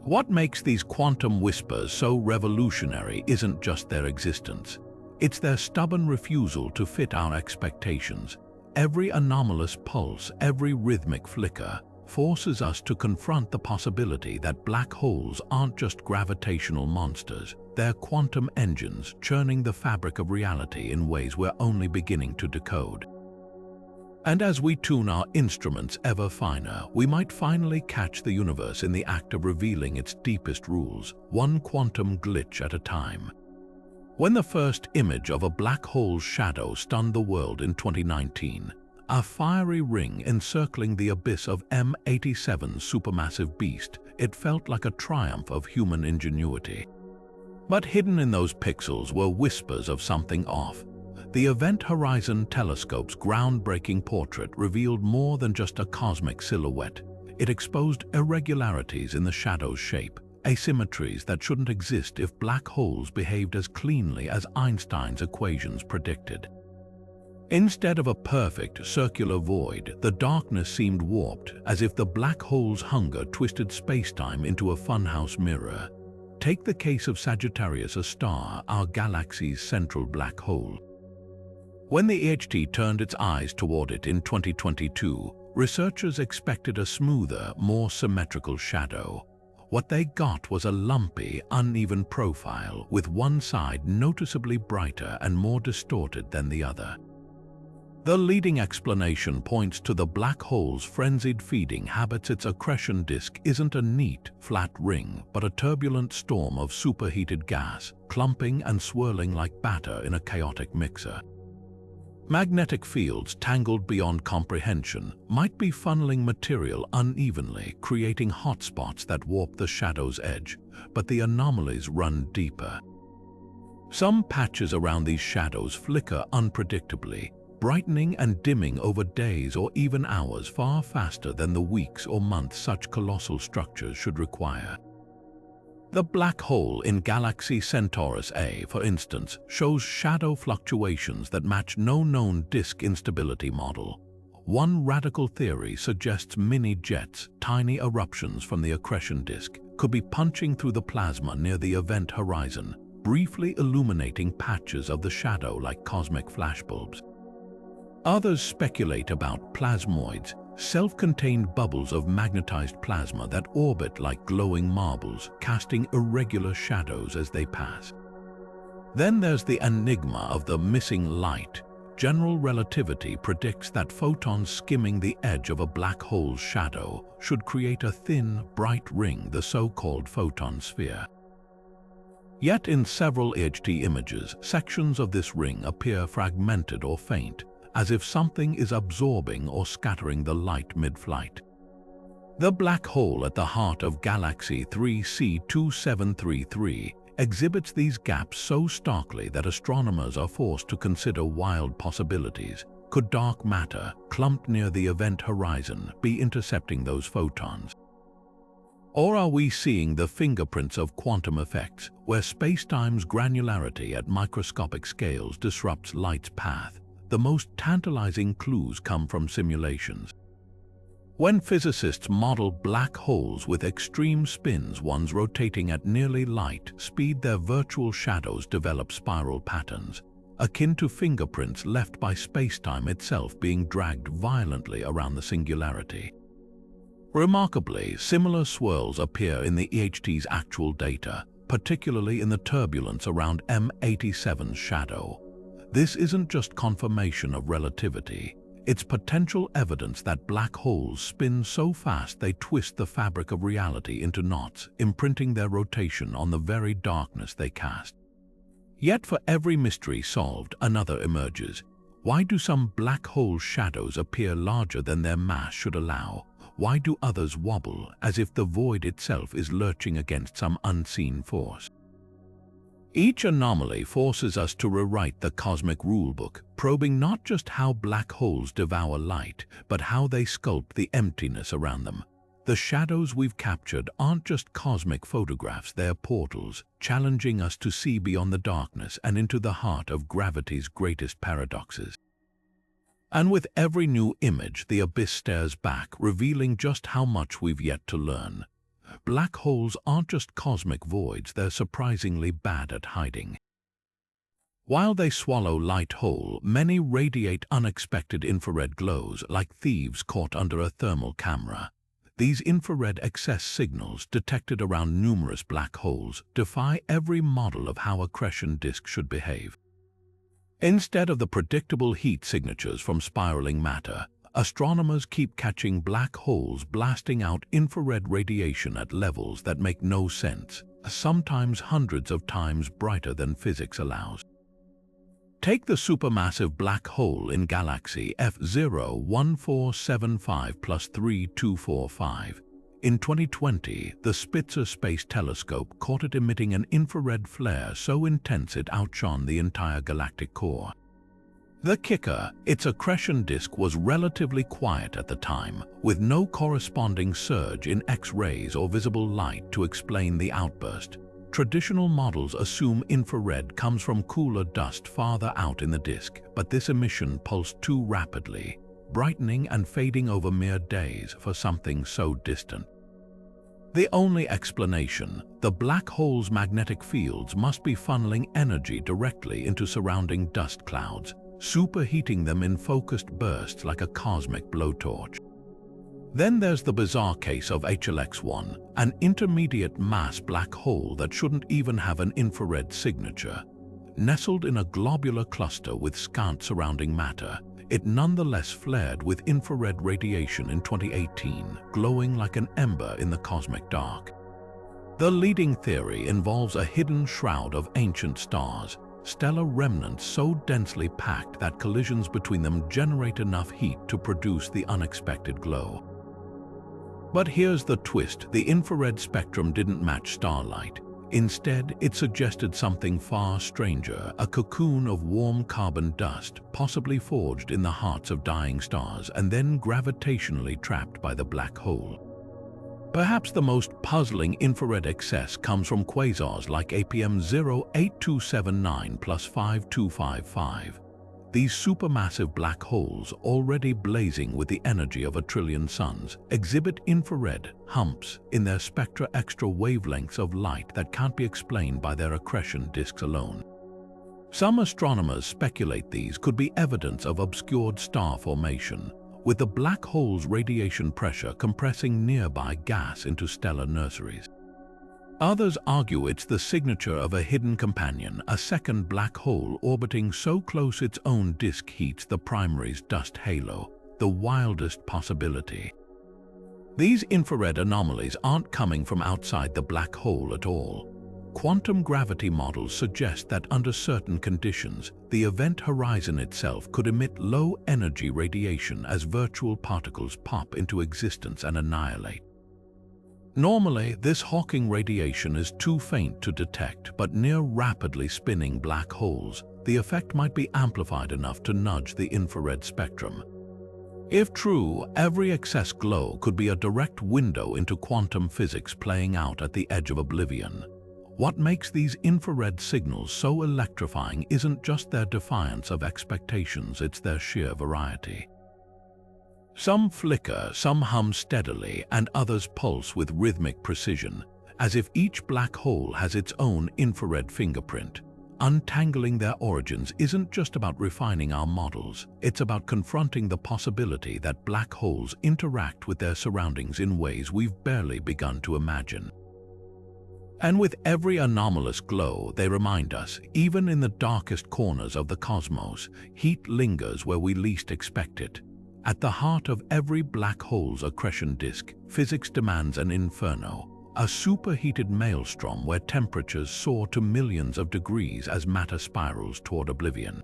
What makes these quantum whispers so revolutionary isn't just their existence. It's their stubborn refusal to fit our expectations. Every anomalous pulse, every rhythmic flicker, forces us to confront the possibility that black holes aren't just gravitational monsters. They're quantum engines churning the fabric of reality in ways we're only beginning to decode. And as we tune our instruments ever finer, we might finally catch the universe in the act of revealing its deepest rules, one quantum glitch at a time. When the first image of a black hole's shadow stunned the world in 2019, a fiery ring encircling the abyss of M87's supermassive beast, it felt like a triumph of human ingenuity. But hidden in those pixels were whispers of something off. The Event Horizon Telescope's groundbreaking portrait revealed more than just a cosmic silhouette. It exposed irregularities in the shadow's shape, asymmetries that shouldn't exist if black holes behaved as cleanly as Einstein's equations predicted. Instead of a perfect circular void, the darkness seemed warped, as if the black hole's hunger twisted spacetime into a funhouse mirror. Take the case of Sagittarius, a star, our galaxy's central black hole. When the EHT turned its eyes toward it in 2022, researchers expected a smoother, more symmetrical shadow. What they got was a lumpy, uneven profile, with one side noticeably brighter and more distorted than the other. The leading explanation points to the black hole's frenzied feeding habits. Its accretion disk isn't a neat, flat ring, but a turbulent storm of superheated gas, clumping and swirling like batter in a chaotic mixer. Magnetic fields tangled beyond comprehension might be funneling material unevenly, creating hotspots that warp the shadow's edge, but the anomalies run deeper. Some patches around these shadows flicker unpredictably, brightening and dimming over days or even hours far faster than the weeks or months such colossal structures should require. The black hole in galaxy Centaurus A, for instance, shows shadow fluctuations that match no known disk instability model. One radical theory suggests mini-jets, tiny eruptions from the accretion disk, could be punching through the plasma near the event horizon, briefly illuminating patches of the shadow like cosmic flashbulbs. Others speculate about plasmoids, self-contained bubbles of magnetized plasma that orbit like glowing marbles, casting irregular shadows as they pass. Then there's the enigma of the missing light. General relativity predicts that photons skimming the edge of a black hole's shadow should create a thin, bright ring, the so-called photon sphere. Yet in several EHT images, sections of this ring appear fragmented or faint, as if something is absorbing or scattering the light mid-flight. The black hole at the heart of Galaxy 3C2733 exhibits these gaps so starkly that astronomers are forced to consider wild possibilities. Could dark matter, clumped near the event horizon, be intercepting those photons? Or are we seeing the fingerprints of quantum effects, where spacetime's granularity at microscopic scales disrupts light's path? The most tantalizing clues come from simulations. When physicists model black holes with extreme spins, ones rotating at nearly light speed, their virtual shadows develop spiral patterns, akin to fingerprints left by spacetime itself being dragged violently around the singularity. Remarkably, similar swirls appear in the EHT's actual data, particularly in the turbulence around M87's shadow. This isn't just confirmation of relativity, it's potential evidence that black holes spin so fast they twist the fabric of reality into knots, imprinting their rotation on the very darkness they cast. Yet for every mystery solved, another emerges. Why do some black hole shadows appear larger than their mass should allow? Why do others wobble, as if the void itself is lurching against some unseen force? Each anomaly forces us to rewrite the cosmic rulebook, probing not just how black holes devour light, but how they sculpt the emptiness around them. The shadows we've captured aren't just cosmic photographs, they're portals, challenging us to see beyond the darkness and into the heart of gravity's greatest paradoxes. And with every new image, the abyss stares back, revealing just how much we've yet to learn. Black holes aren't just cosmic voids, they're surprisingly bad at hiding. While they swallow light whole, many radiate unexpected infrared glows like thieves caught under a thermal camera. These infrared excess signals, detected around numerous black holes, defy every model of how accretion disk should behave. Instead of the predictable heat signatures from spiraling matter, astronomers keep catching black holes blasting out infrared radiation at levels that make no sense, sometimes hundreds of times brighter than physics allows. Take the supermassive black hole in galaxy F01475+3245. In 2020, the Spitzer Space Telescope caught it emitting an infrared flare so intense it outshone the entire galactic core. The kicker, its accretion disk was relatively quiet at the time, with no corresponding surge in X-rays or visible light to explain the outburst. Traditional models assume infrared comes from cooler dust farther out in the disk, but this emission pulsed too rapidly, brightening and fading over mere days for something so distant. The only explanation, the black hole's magnetic fields must be funneling energy directly into surrounding dust clouds, superheating them in focused bursts like a cosmic blowtorch. Then there's the bizarre case of HLX-1, an intermediate mass black hole that shouldn't even have an infrared signature. Nestled in a globular cluster with scant surrounding matter, it nonetheless flared with infrared radiation in 2018, glowing like an ember in the cosmic dark. The leading theory involves a hidden shroud of ancient stars, stellar remnants so densely packed that collisions between them generate enough heat to produce the unexpected glow. But here's the twist, the infrared spectrum didn't match starlight. Instead, it suggested something far stranger, a cocoon of warm carbon dust, possibly forged in the hearts of dying stars and then gravitationally trapped by the black hole. Perhaps the most puzzling infrared excess comes from quasars like APM 08279+5255. These supermassive black holes, already blazing with the energy of a trillion suns, exhibit infrared humps in their spectra, extra wavelengths of light that can't be explained by their accretion disks alone. Some astronomers speculate these could be evidence of obscured star formation, with the black hole's radiation pressure compressing nearby gas into stellar nurseries. Others argue it's the signature of a hidden companion, a second black hole orbiting so close its own disk heats the primary's dust halo, the wildest possibility. These infrared anomalies aren't coming from outside the black hole at all. Quantum gravity models suggest that under certain conditions, the event horizon itself could emit low-energy radiation as virtual particles pop into existence and annihilate. Normally, this Hawking radiation is too faint to detect, but near rapidly spinning black holes, the effect might be amplified enough to nudge the infrared spectrum. If true, every excess glow could be a direct window into quantum physics playing out at the edge of oblivion. What makes these infrared signals so electrifying isn't just their defiance of expectations, it's their sheer variety. Some flicker, some hum steadily, and others pulse with rhythmic precision, as if each black hole has its own infrared fingerprint. Untangling their origins isn't just about refining our models, it's about confronting the possibility that black holes interact with their surroundings in ways we've barely begun to imagine. And with every anomalous glow, they remind us, even in the darkest corners of the cosmos, heat lingers where we least expect it. At the heart of every black hole's accretion disk, physics demands an inferno, a superheated maelstrom where temperatures soar to millions of degrees as matter spirals toward oblivion.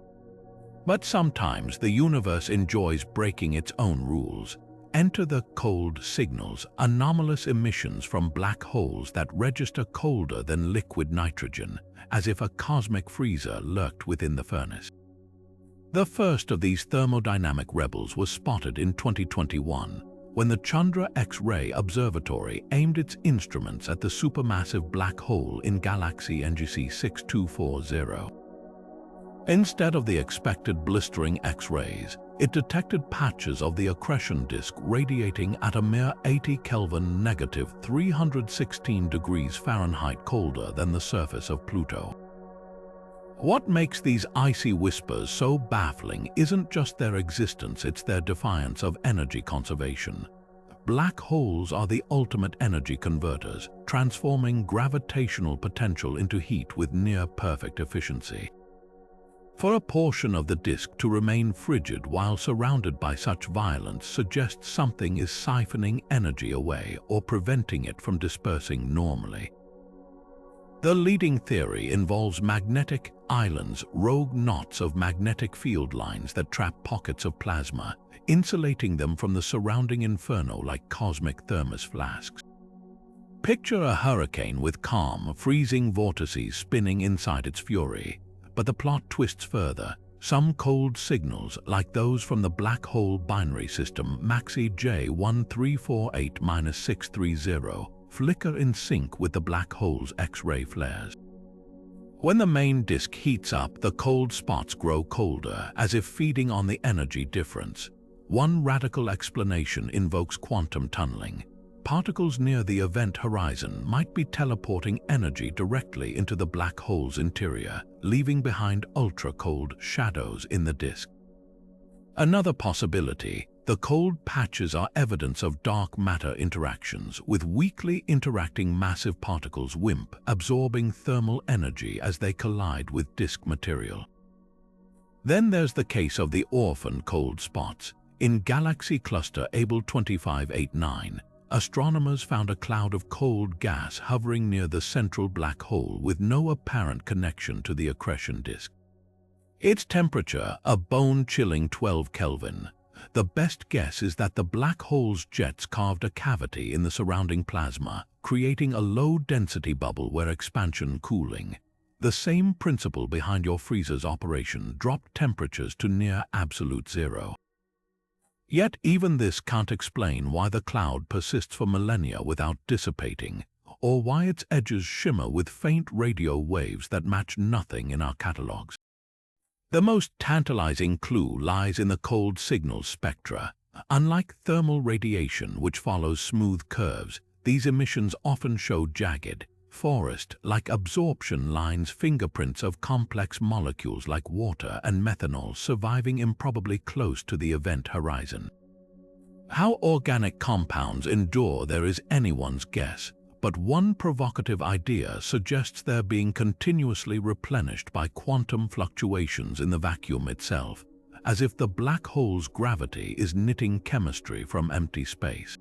But sometimes the universe enjoys breaking its own rules. Enter the cold signals, anomalous emissions from black holes that register colder than liquid nitrogen, as if a cosmic freezer lurked within the furnace. The first of these thermodynamic rebels was spotted in 2021, when the Chandra X-ray Observatory aimed its instruments at the supermassive black hole in galaxy NGC 6240. Instead of the expected blistering X-rays, it detected patches of the accretion disk radiating at a mere 80 Kelvin negative 316 degrees Fahrenheit colder than the surface of Pluto. What makes these icy whispers so baffling isn't just their existence, it's their defiance of energy conservation. Black holes are the ultimate energy converters, transforming gravitational potential into heat with near-perfect efficiency. For a portion of the disk to remain frigid while surrounded by such violence suggests something is siphoning energy away or preventing it from dispersing normally. The leading theory involves magnetic islands, rogue knots of magnetic field lines that trap pockets of plasma, insulating them from the surrounding inferno like cosmic thermos flasks. Picture a hurricane with calm, freezing vortices spinning inside its fury. But the plot twists further. Some cold signals, like those from the black hole binary system MAXI J1348-630, flicker in sync with the black hole's X-ray flares. When the main disk heats up, the cold spots grow colder, as if feeding on the energy difference. One radical explanation invokes quantum tunneling. Particles near the event horizon might be teleporting energy directly into the black hole's interior, leaving behind ultra-cold shadows in the disk. Another possibility: the cold patches are evidence of dark matter interactions, with weakly interacting massive particles WIMP absorbing thermal energy as they collide with disk material. Then there's the case of the orphan cold spots. In galaxy cluster Abell 2589, astronomers found a cloud of cold gas hovering near the central black hole with no apparent connection to the accretion disk. Its temperature, a bone-chilling 12 Kelvin. The best guess is that the black hole's jets carved a cavity in the surrounding plasma, creating a low-density bubble where expansion cooling. The same principle behind your freezer's operation dropped temperatures to near absolute zero. Yet even this can't explain why the cloud persists for millennia without dissipating, or why its edges shimmer with faint radio waves that match nothing in our catalogs. The most tantalizing clue lies in the cold signal spectra. Unlike thermal radiation, which follows smooth curves, these emissions often show jagged, forest-like absorption lines, fingerprints of complex molecules like water and methanol surviving improbably close to the event horizon. How organic compounds endure there is anyone's guess, but one provocative idea suggests they're being continuously replenished by quantum fluctuations in the vacuum itself, as if the black hole's gravity is knitting chemistry from empty space.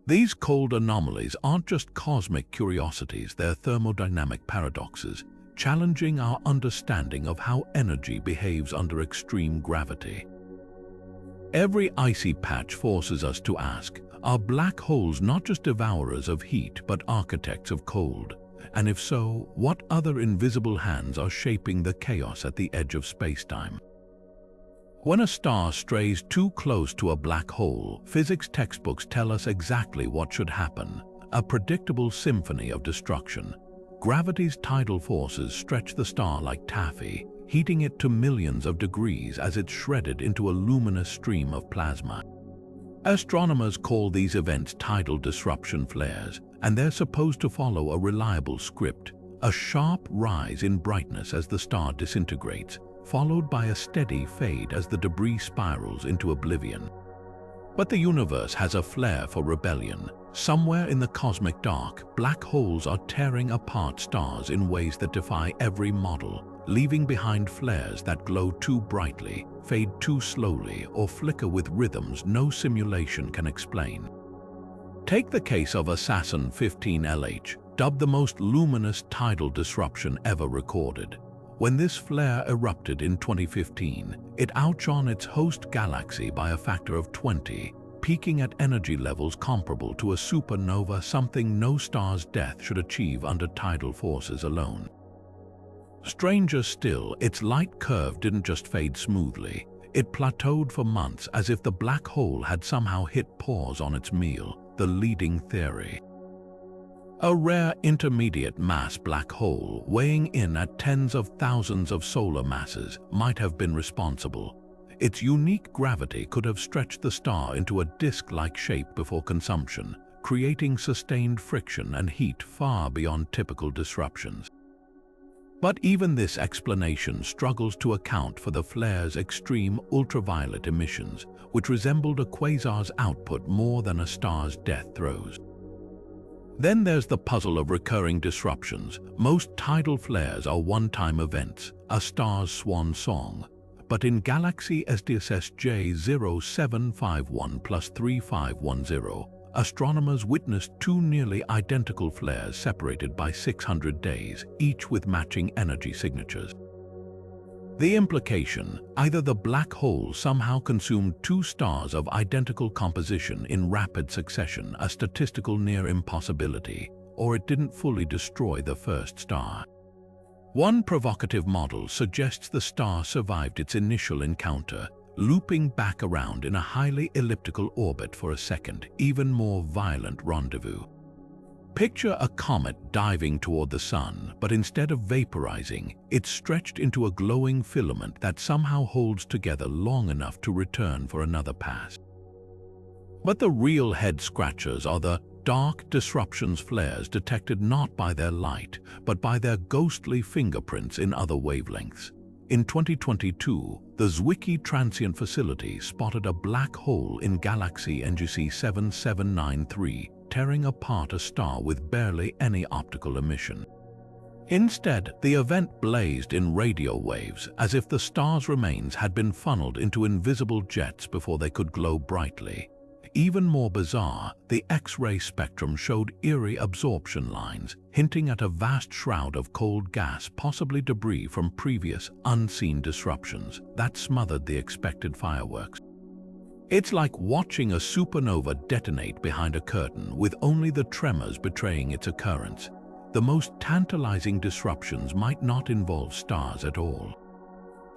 These cold anomalies aren't just cosmic curiosities, they're thermodynamic paradoxes, challenging our understanding of how energy behaves under extreme gravity. Every icy patch forces us to ask, are black holes not just devourers of heat but architects of cold? And if so, what other invisible hands are shaping the chaos at the edge of spacetime? When a star strays too close to a black hole, physics textbooks tell us exactly what should happen: a predictable symphony of destruction. Gravity's tidal forces stretch the star like taffy, heating it to millions of degrees as it's shredded into a luminous stream of plasma. Astronomers call these events tidal disruption flares, and they're supposed to follow a reliable script: a sharp rise in brightness as the star disintegrates, followed by a steady fade as the debris spirals into oblivion. But the universe has a flair for rebellion. Somewhere in the cosmic dark, black holes are tearing apart stars in ways that defy every model, leaving behind flares that glow too brightly, fade too slowly, or flicker with rhythms no simulation can explain. Take the case of Assassin 15LH, dubbed the most luminous tidal disruption ever recorded. When this flare erupted in 2015, it outshone its host galaxy by a factor of 20, peaking at energy levels comparable to a supernova, something no star's death should achieve under tidal forces alone. Stranger still, its light curve didn't just fade smoothly. It plateaued for months, as if the black hole had somehow hit pause on its meal, the leading theory. A rare intermediate mass black hole, weighing in at tens of thousands of solar masses, might have been responsible. Its unique gravity could have stretched the star into a disk-like shape before consumption, creating sustained friction and heat far beyond typical disruptions. But even this explanation struggles to account for the flare's extreme ultraviolet emissions, which resembled a quasar's output more than a star's death throes. Then there's the puzzle of recurring disruptions. Most tidal flares are one-time events, a star's swan song. But in galaxy SDSS J0751+3510, astronomers witnessed two nearly identical flares separated by 600 days, each with matching energy signatures. The implication: either the black hole somehow consumed two stars of identical composition in rapid succession, a statistical near impossibility, or it didn't fully destroy the first star. One provocative model suggests the star survived its initial encounter, looping back around in a highly elliptical orbit for a second, even more violent rendezvous. Picture a comet diving toward the sun, but instead of vaporizing, it's stretched into a glowing filament that somehow holds together long enough to return for another pass. But the real head-scratchers are the dark disruptions flares detected not by their light, but by their ghostly fingerprints in other wavelengths. In 2022, the Zwicky Transient Facility spotted a black hole in galaxy NGC 7793, tearing apart a star with barely any optical emission. Instead, the event blazed in radio waves, as if the star's remains had been funneled into invisible jets before they could glow brightly. Even more bizarre, the X-ray spectrum showed eerie absorption lines, hinting at a vast shroud of cold gas, possibly debris from previous, unseen disruptions that smothered the expected fireworks. It's like watching a supernova detonate behind a curtain, with only the tremors betraying its occurrence. The most tantalizing disruptions might not involve stars at all.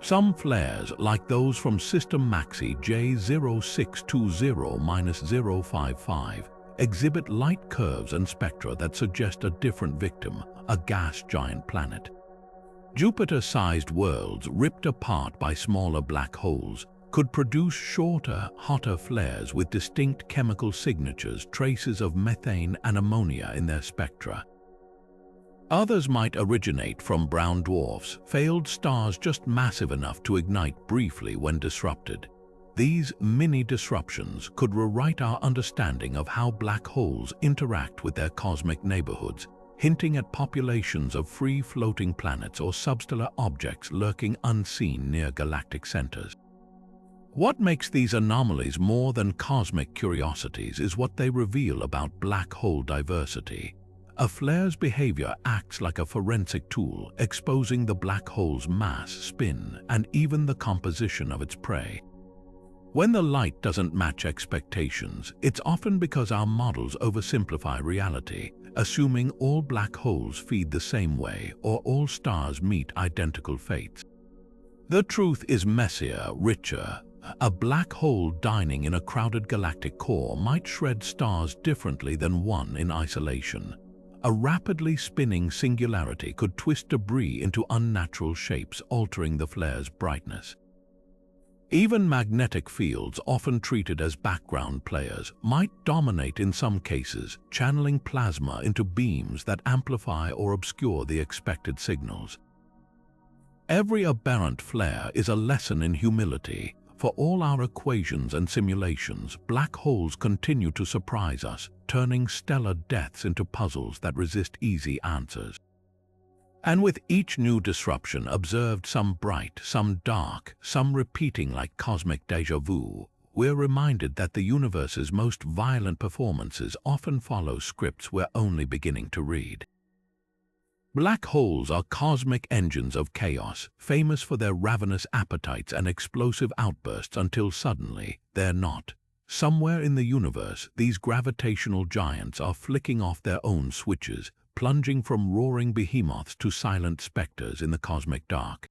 Some flares, like those from System Maxi J0620-055, exhibit light curves and spectra that suggest a different victim, a gas giant planet. Jupiter-sized worlds ripped apart by smaller black holes could produce shorter, hotter flares with distinct chemical signatures, traces of methane and ammonia in their spectra. Others might originate from brown dwarfs, failed stars just massive enough to ignite briefly when disrupted. These mini-disruptions could rewrite our understanding of how black holes interact with their cosmic neighborhoods, hinting at populations of free-floating planets or substellar objects lurking unseen near galactic centers. What makes these anomalies more than cosmic curiosities is what they reveal about black hole diversity. A flare's behavior acts like a forensic tool, exposing the black hole's mass, spin, and even the composition of its prey. When the light doesn't match expectations, it's often because our models oversimplify reality, assuming all black holes feed the same way or all stars meet identical fates. The truth is messier, richer. A black hole dining in a crowded galactic core might shred stars differently than one in isolation. A rapidly spinning singularity could twist debris into unnatural shapes, altering the flare's brightness. Even magnetic fields, often treated as background players, might dominate in some cases, channeling plasma into beams that amplify or obscure the expected signals. Every aberrant flare is a lesson in humility. For all our equations and simulations, black holes continue to surprise us, turning stellar deaths into puzzles that resist easy answers. And with each new disruption observed, some bright, some dark, some repeating like cosmic déjà vu, we're reminded that the universe's most violent performances often follow scripts we're only beginning to read. Black holes are cosmic engines of chaos, famous for their ravenous appetites and explosive outbursts until suddenly they're not. Somewhere in the universe, these gravitational giants are flicking off their own switches, plunging from roaring behemoths to silent specters in the cosmic dark.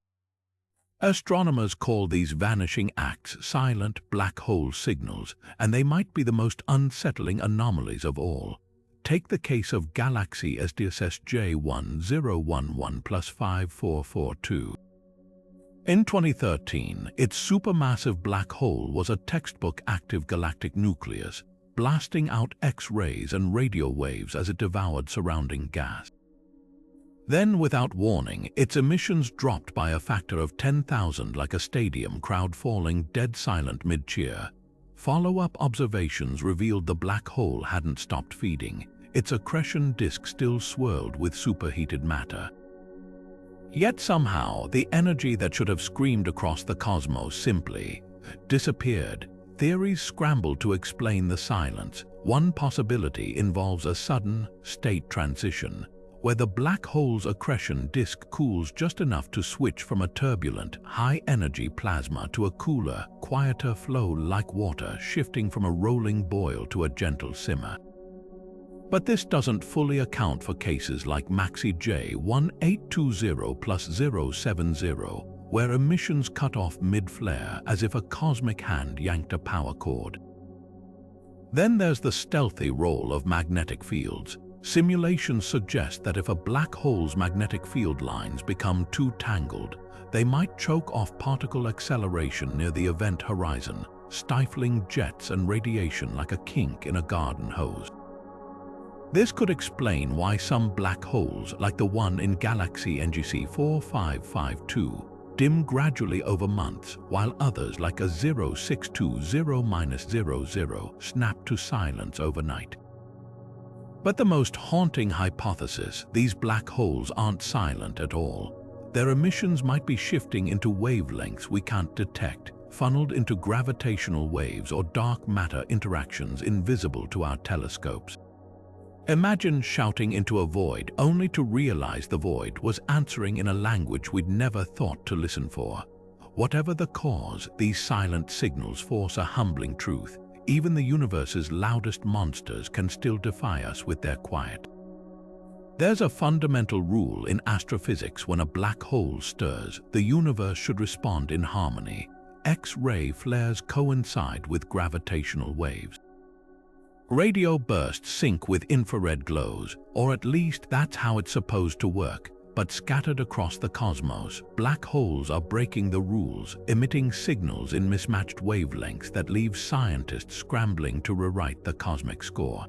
Astronomers call these vanishing acts silent black hole signals, and they might be the most unsettling anomalies of all. Take the case of galaxy SDSS J1011+5442. In 2013, its supermassive black hole was a textbook active galactic nucleus, blasting out X-rays and radio waves as it devoured surrounding gas. Then, without warning, its emissions dropped by a factor of 10,000, like a stadium crowd falling dead silent mid-cheer. Follow-up observations revealed the black hole hadn't stopped feeding. Its accretion disk still swirled with superheated matter. Yet somehow, the energy that should have screamed across the cosmos simply disappeared. Theories scrambled to explain the silence, One possibility involves a sudden state transition, where the black hole's accretion disk cools just enough to switch from a turbulent, high-energy plasma to a cooler, quieter flow like water, shifting from a rolling boil to a gentle simmer. But this doesn't fully account for cases like MAXI J1820+070, where emissions cut off mid-flare as if a cosmic hand yanked a power cord. Then there's the stealthy role of magnetic fields. Simulations suggest that if a black hole's magnetic field lines become too tangled, they might choke off particle acceleration near the event horizon, stifling jets and radiation like a kink in a garden hose. This could explain why some black holes, like the one in galaxy NGC 4552, dim gradually over months, while others, like a 0620-00, snap to silence overnight. But the most haunting hypothesis, these black holes aren't silent at all. Their emissions might be shifting into wavelengths we can't detect, funneled into gravitational waves or dark matter interactions invisible to our telescopes. Imagine shouting into a void only to realize the void was answering in a language we'd never thought to listen for. Whatever the cause, these silent signals force a humbling truth. Even the universe's loudest monsters can still defy us with their quiet. There's a fundamental rule in astrophysics: when a black hole stirs, the universe should respond in harmony. X-ray flares coincide with gravitational waves. Radio bursts sync with infrared glows, or at least that's how it's supposed to work. But scattered across the cosmos, black holes are breaking the rules, emitting signals in mismatched wavelengths that leave scientists scrambling to rewrite the cosmic score.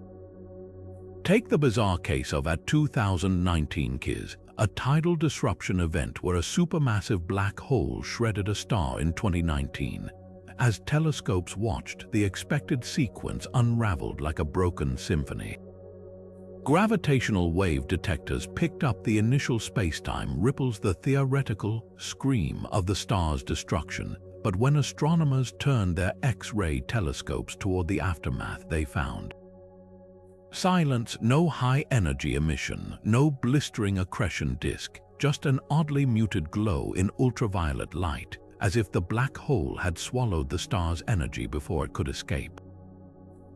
Take the bizarre case of a 2019 KISS, a tidal disruption event where a supermassive black hole shredded a star in 2019. As telescopes watched, the expected sequence unraveled like a broken symphony. Gravitational wave detectors picked up the initial spacetime ripples, the theoretical scream of the star's destruction, but when astronomers turned their X-ray telescopes toward the aftermath, they found silence, no high-energy emission, no blistering accretion disk, just an oddly muted glow in ultraviolet light, as if the black hole had swallowed the star's energy before it could escape.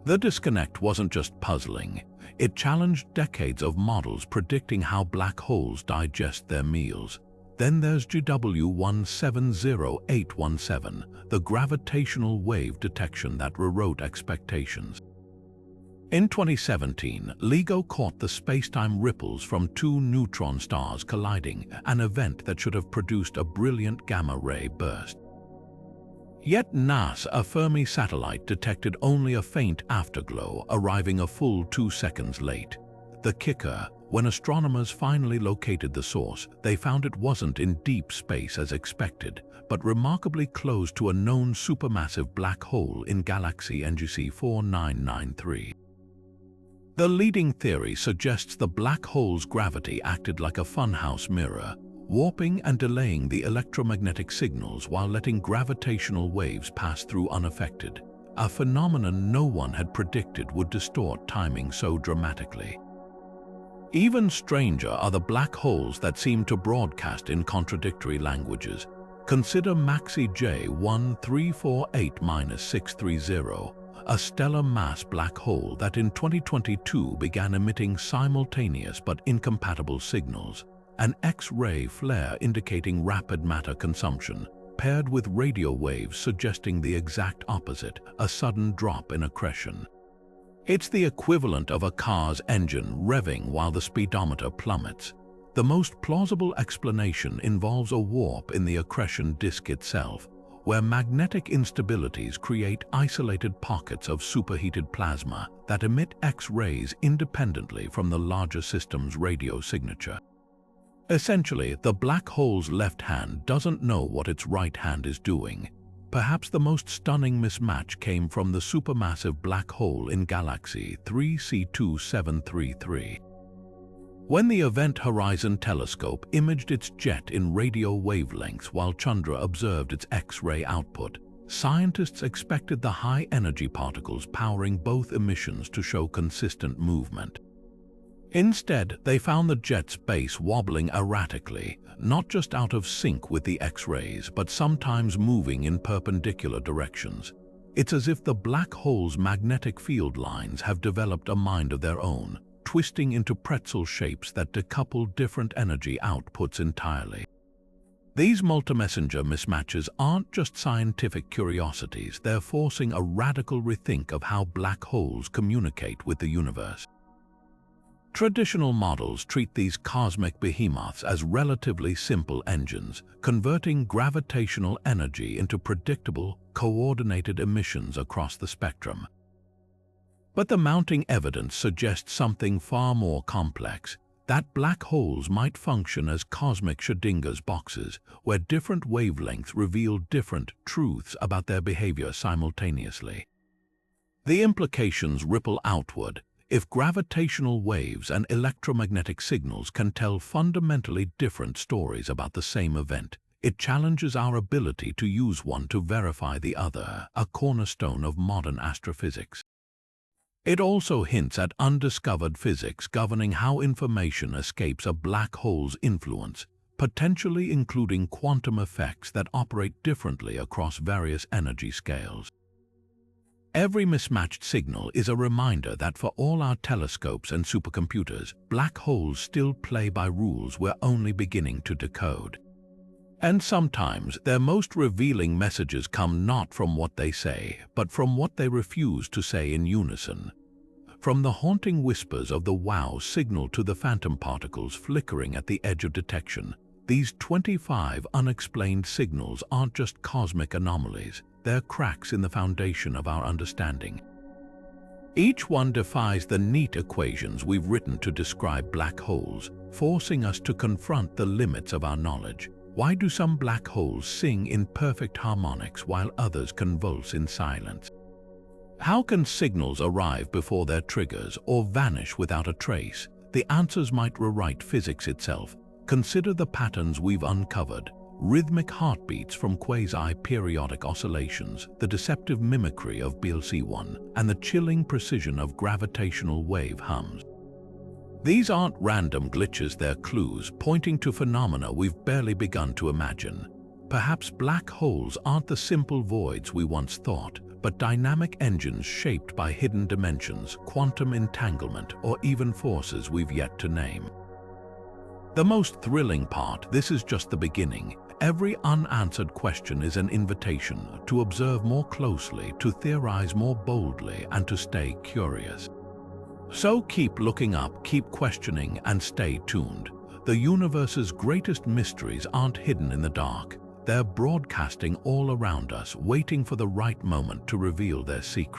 The disconnect wasn't just puzzling, it challenged decades of models predicting how black holes digest their meals. Then there's GW170817, the gravitational wave detection that rewrote expectations. In 2017, LIGO caught the spacetime ripples from two neutron stars colliding, an event that should have produced a brilliant gamma-ray burst. Yet NASA Fermi satellite detected only a faint afterglow, arriving a full 2 seconds late. The kicker: when astronomers finally located the source, they found it wasn't in deep space as expected, but remarkably close to a known supermassive black hole in galaxy NGC 4993. The leading theory suggests the black hole's gravity acted like a funhouse mirror, warping and delaying the electromagnetic signals while letting gravitational waves pass through unaffected, a phenomenon no one had predicted would distort timing so dramatically. Even stranger are the black holes that seem to broadcast in contradictory languages. Consider MAXI J1348-630, a stellar mass black hole that in 2022 began emitting simultaneous but incompatible signals. An X-ray flare indicating rapid matter consumption, paired with radio waves suggesting the exact opposite, a sudden drop in accretion. It's the equivalent of a car's engine revving while the speedometer plummets. The most plausible explanation involves a warp in the accretion disk itself, where magnetic instabilities create isolated pockets of superheated plasma that emit X-rays independently from the larger system's radio signature. Essentially, the black hole's left hand doesn't know what its right hand is doing. Perhaps the most stunning mismatch came from the supermassive black hole in galaxy 3C2733. When the Event Horizon Telescope imaged its jet in radio wavelengths while Chandra observed its X-ray output, scientists expected the high-energy particles powering both emissions to show consistent movement. Instead, they found the jet's base wobbling erratically, not just out of sync with the X-rays, but sometimes moving in perpendicular directions. It's as if the black hole's magnetic field lines have developed a mind of their own, twisting into pretzel shapes that decouple different energy outputs entirely. These multi-messenger mismatches aren't just scientific curiosities, they're forcing a radical rethink of how black holes communicate with the universe. Traditional models treat these cosmic behemoths as relatively simple engines, converting gravitational energy into predictable, coordinated emissions across the spectrum. But the mounting evidence suggests something far more complex, that black holes might function as cosmic Schrödinger's boxes, where different wavelengths reveal different truths about their behavior simultaneously. The implications ripple outward. If gravitational waves and electromagnetic signals can tell fundamentally different stories about the same event, it challenges our ability to use one to verify the other, a cornerstone of modern astrophysics. It also hints at undiscovered physics governing how information escapes a black hole's influence, potentially including quantum effects that operate differently across various energy scales. Every mismatched signal is a reminder that for all our telescopes and supercomputers, black holes still play by rules we're only beginning to decode. And sometimes their most revealing messages come not from what they say, but from what they refuse to say in unison. From the haunting whispers of the wow signal to the phantom particles flickering at the edge of detection, these 25 unexplained signals aren't just cosmic anomalies, they're cracks in the foundation of our understanding. Each one defies the neat equations we've written to describe black holes, forcing us to confront the limits of our knowledge. Why do some black holes sing in perfect harmonics while others convulse in silence? How can signals arrive before their triggers or vanish without a trace? The answers might rewrite physics itself. Consider the patterns we've uncovered. Rhythmic heartbeats from quasi-periodic oscillations, the deceptive mimicry of BLC1, and the chilling precision of gravitational wave hums. These aren't random glitches, they're clues pointing to phenomena we've barely begun to imagine. Perhaps black holes aren't the simple voids we once thought, but dynamic engines shaped by hidden dimensions, quantum entanglement, or even forces we've yet to name. The most thrilling part, this is just the beginning. Every unanswered question is an invitation to observe more closely, to theorize more boldly, and to stay curious. So keep looking up, keep questioning, and stay tuned. The universe's greatest mysteries aren't hidden in the dark. They're broadcasting all around us, waiting for the right moment to reveal their secrets.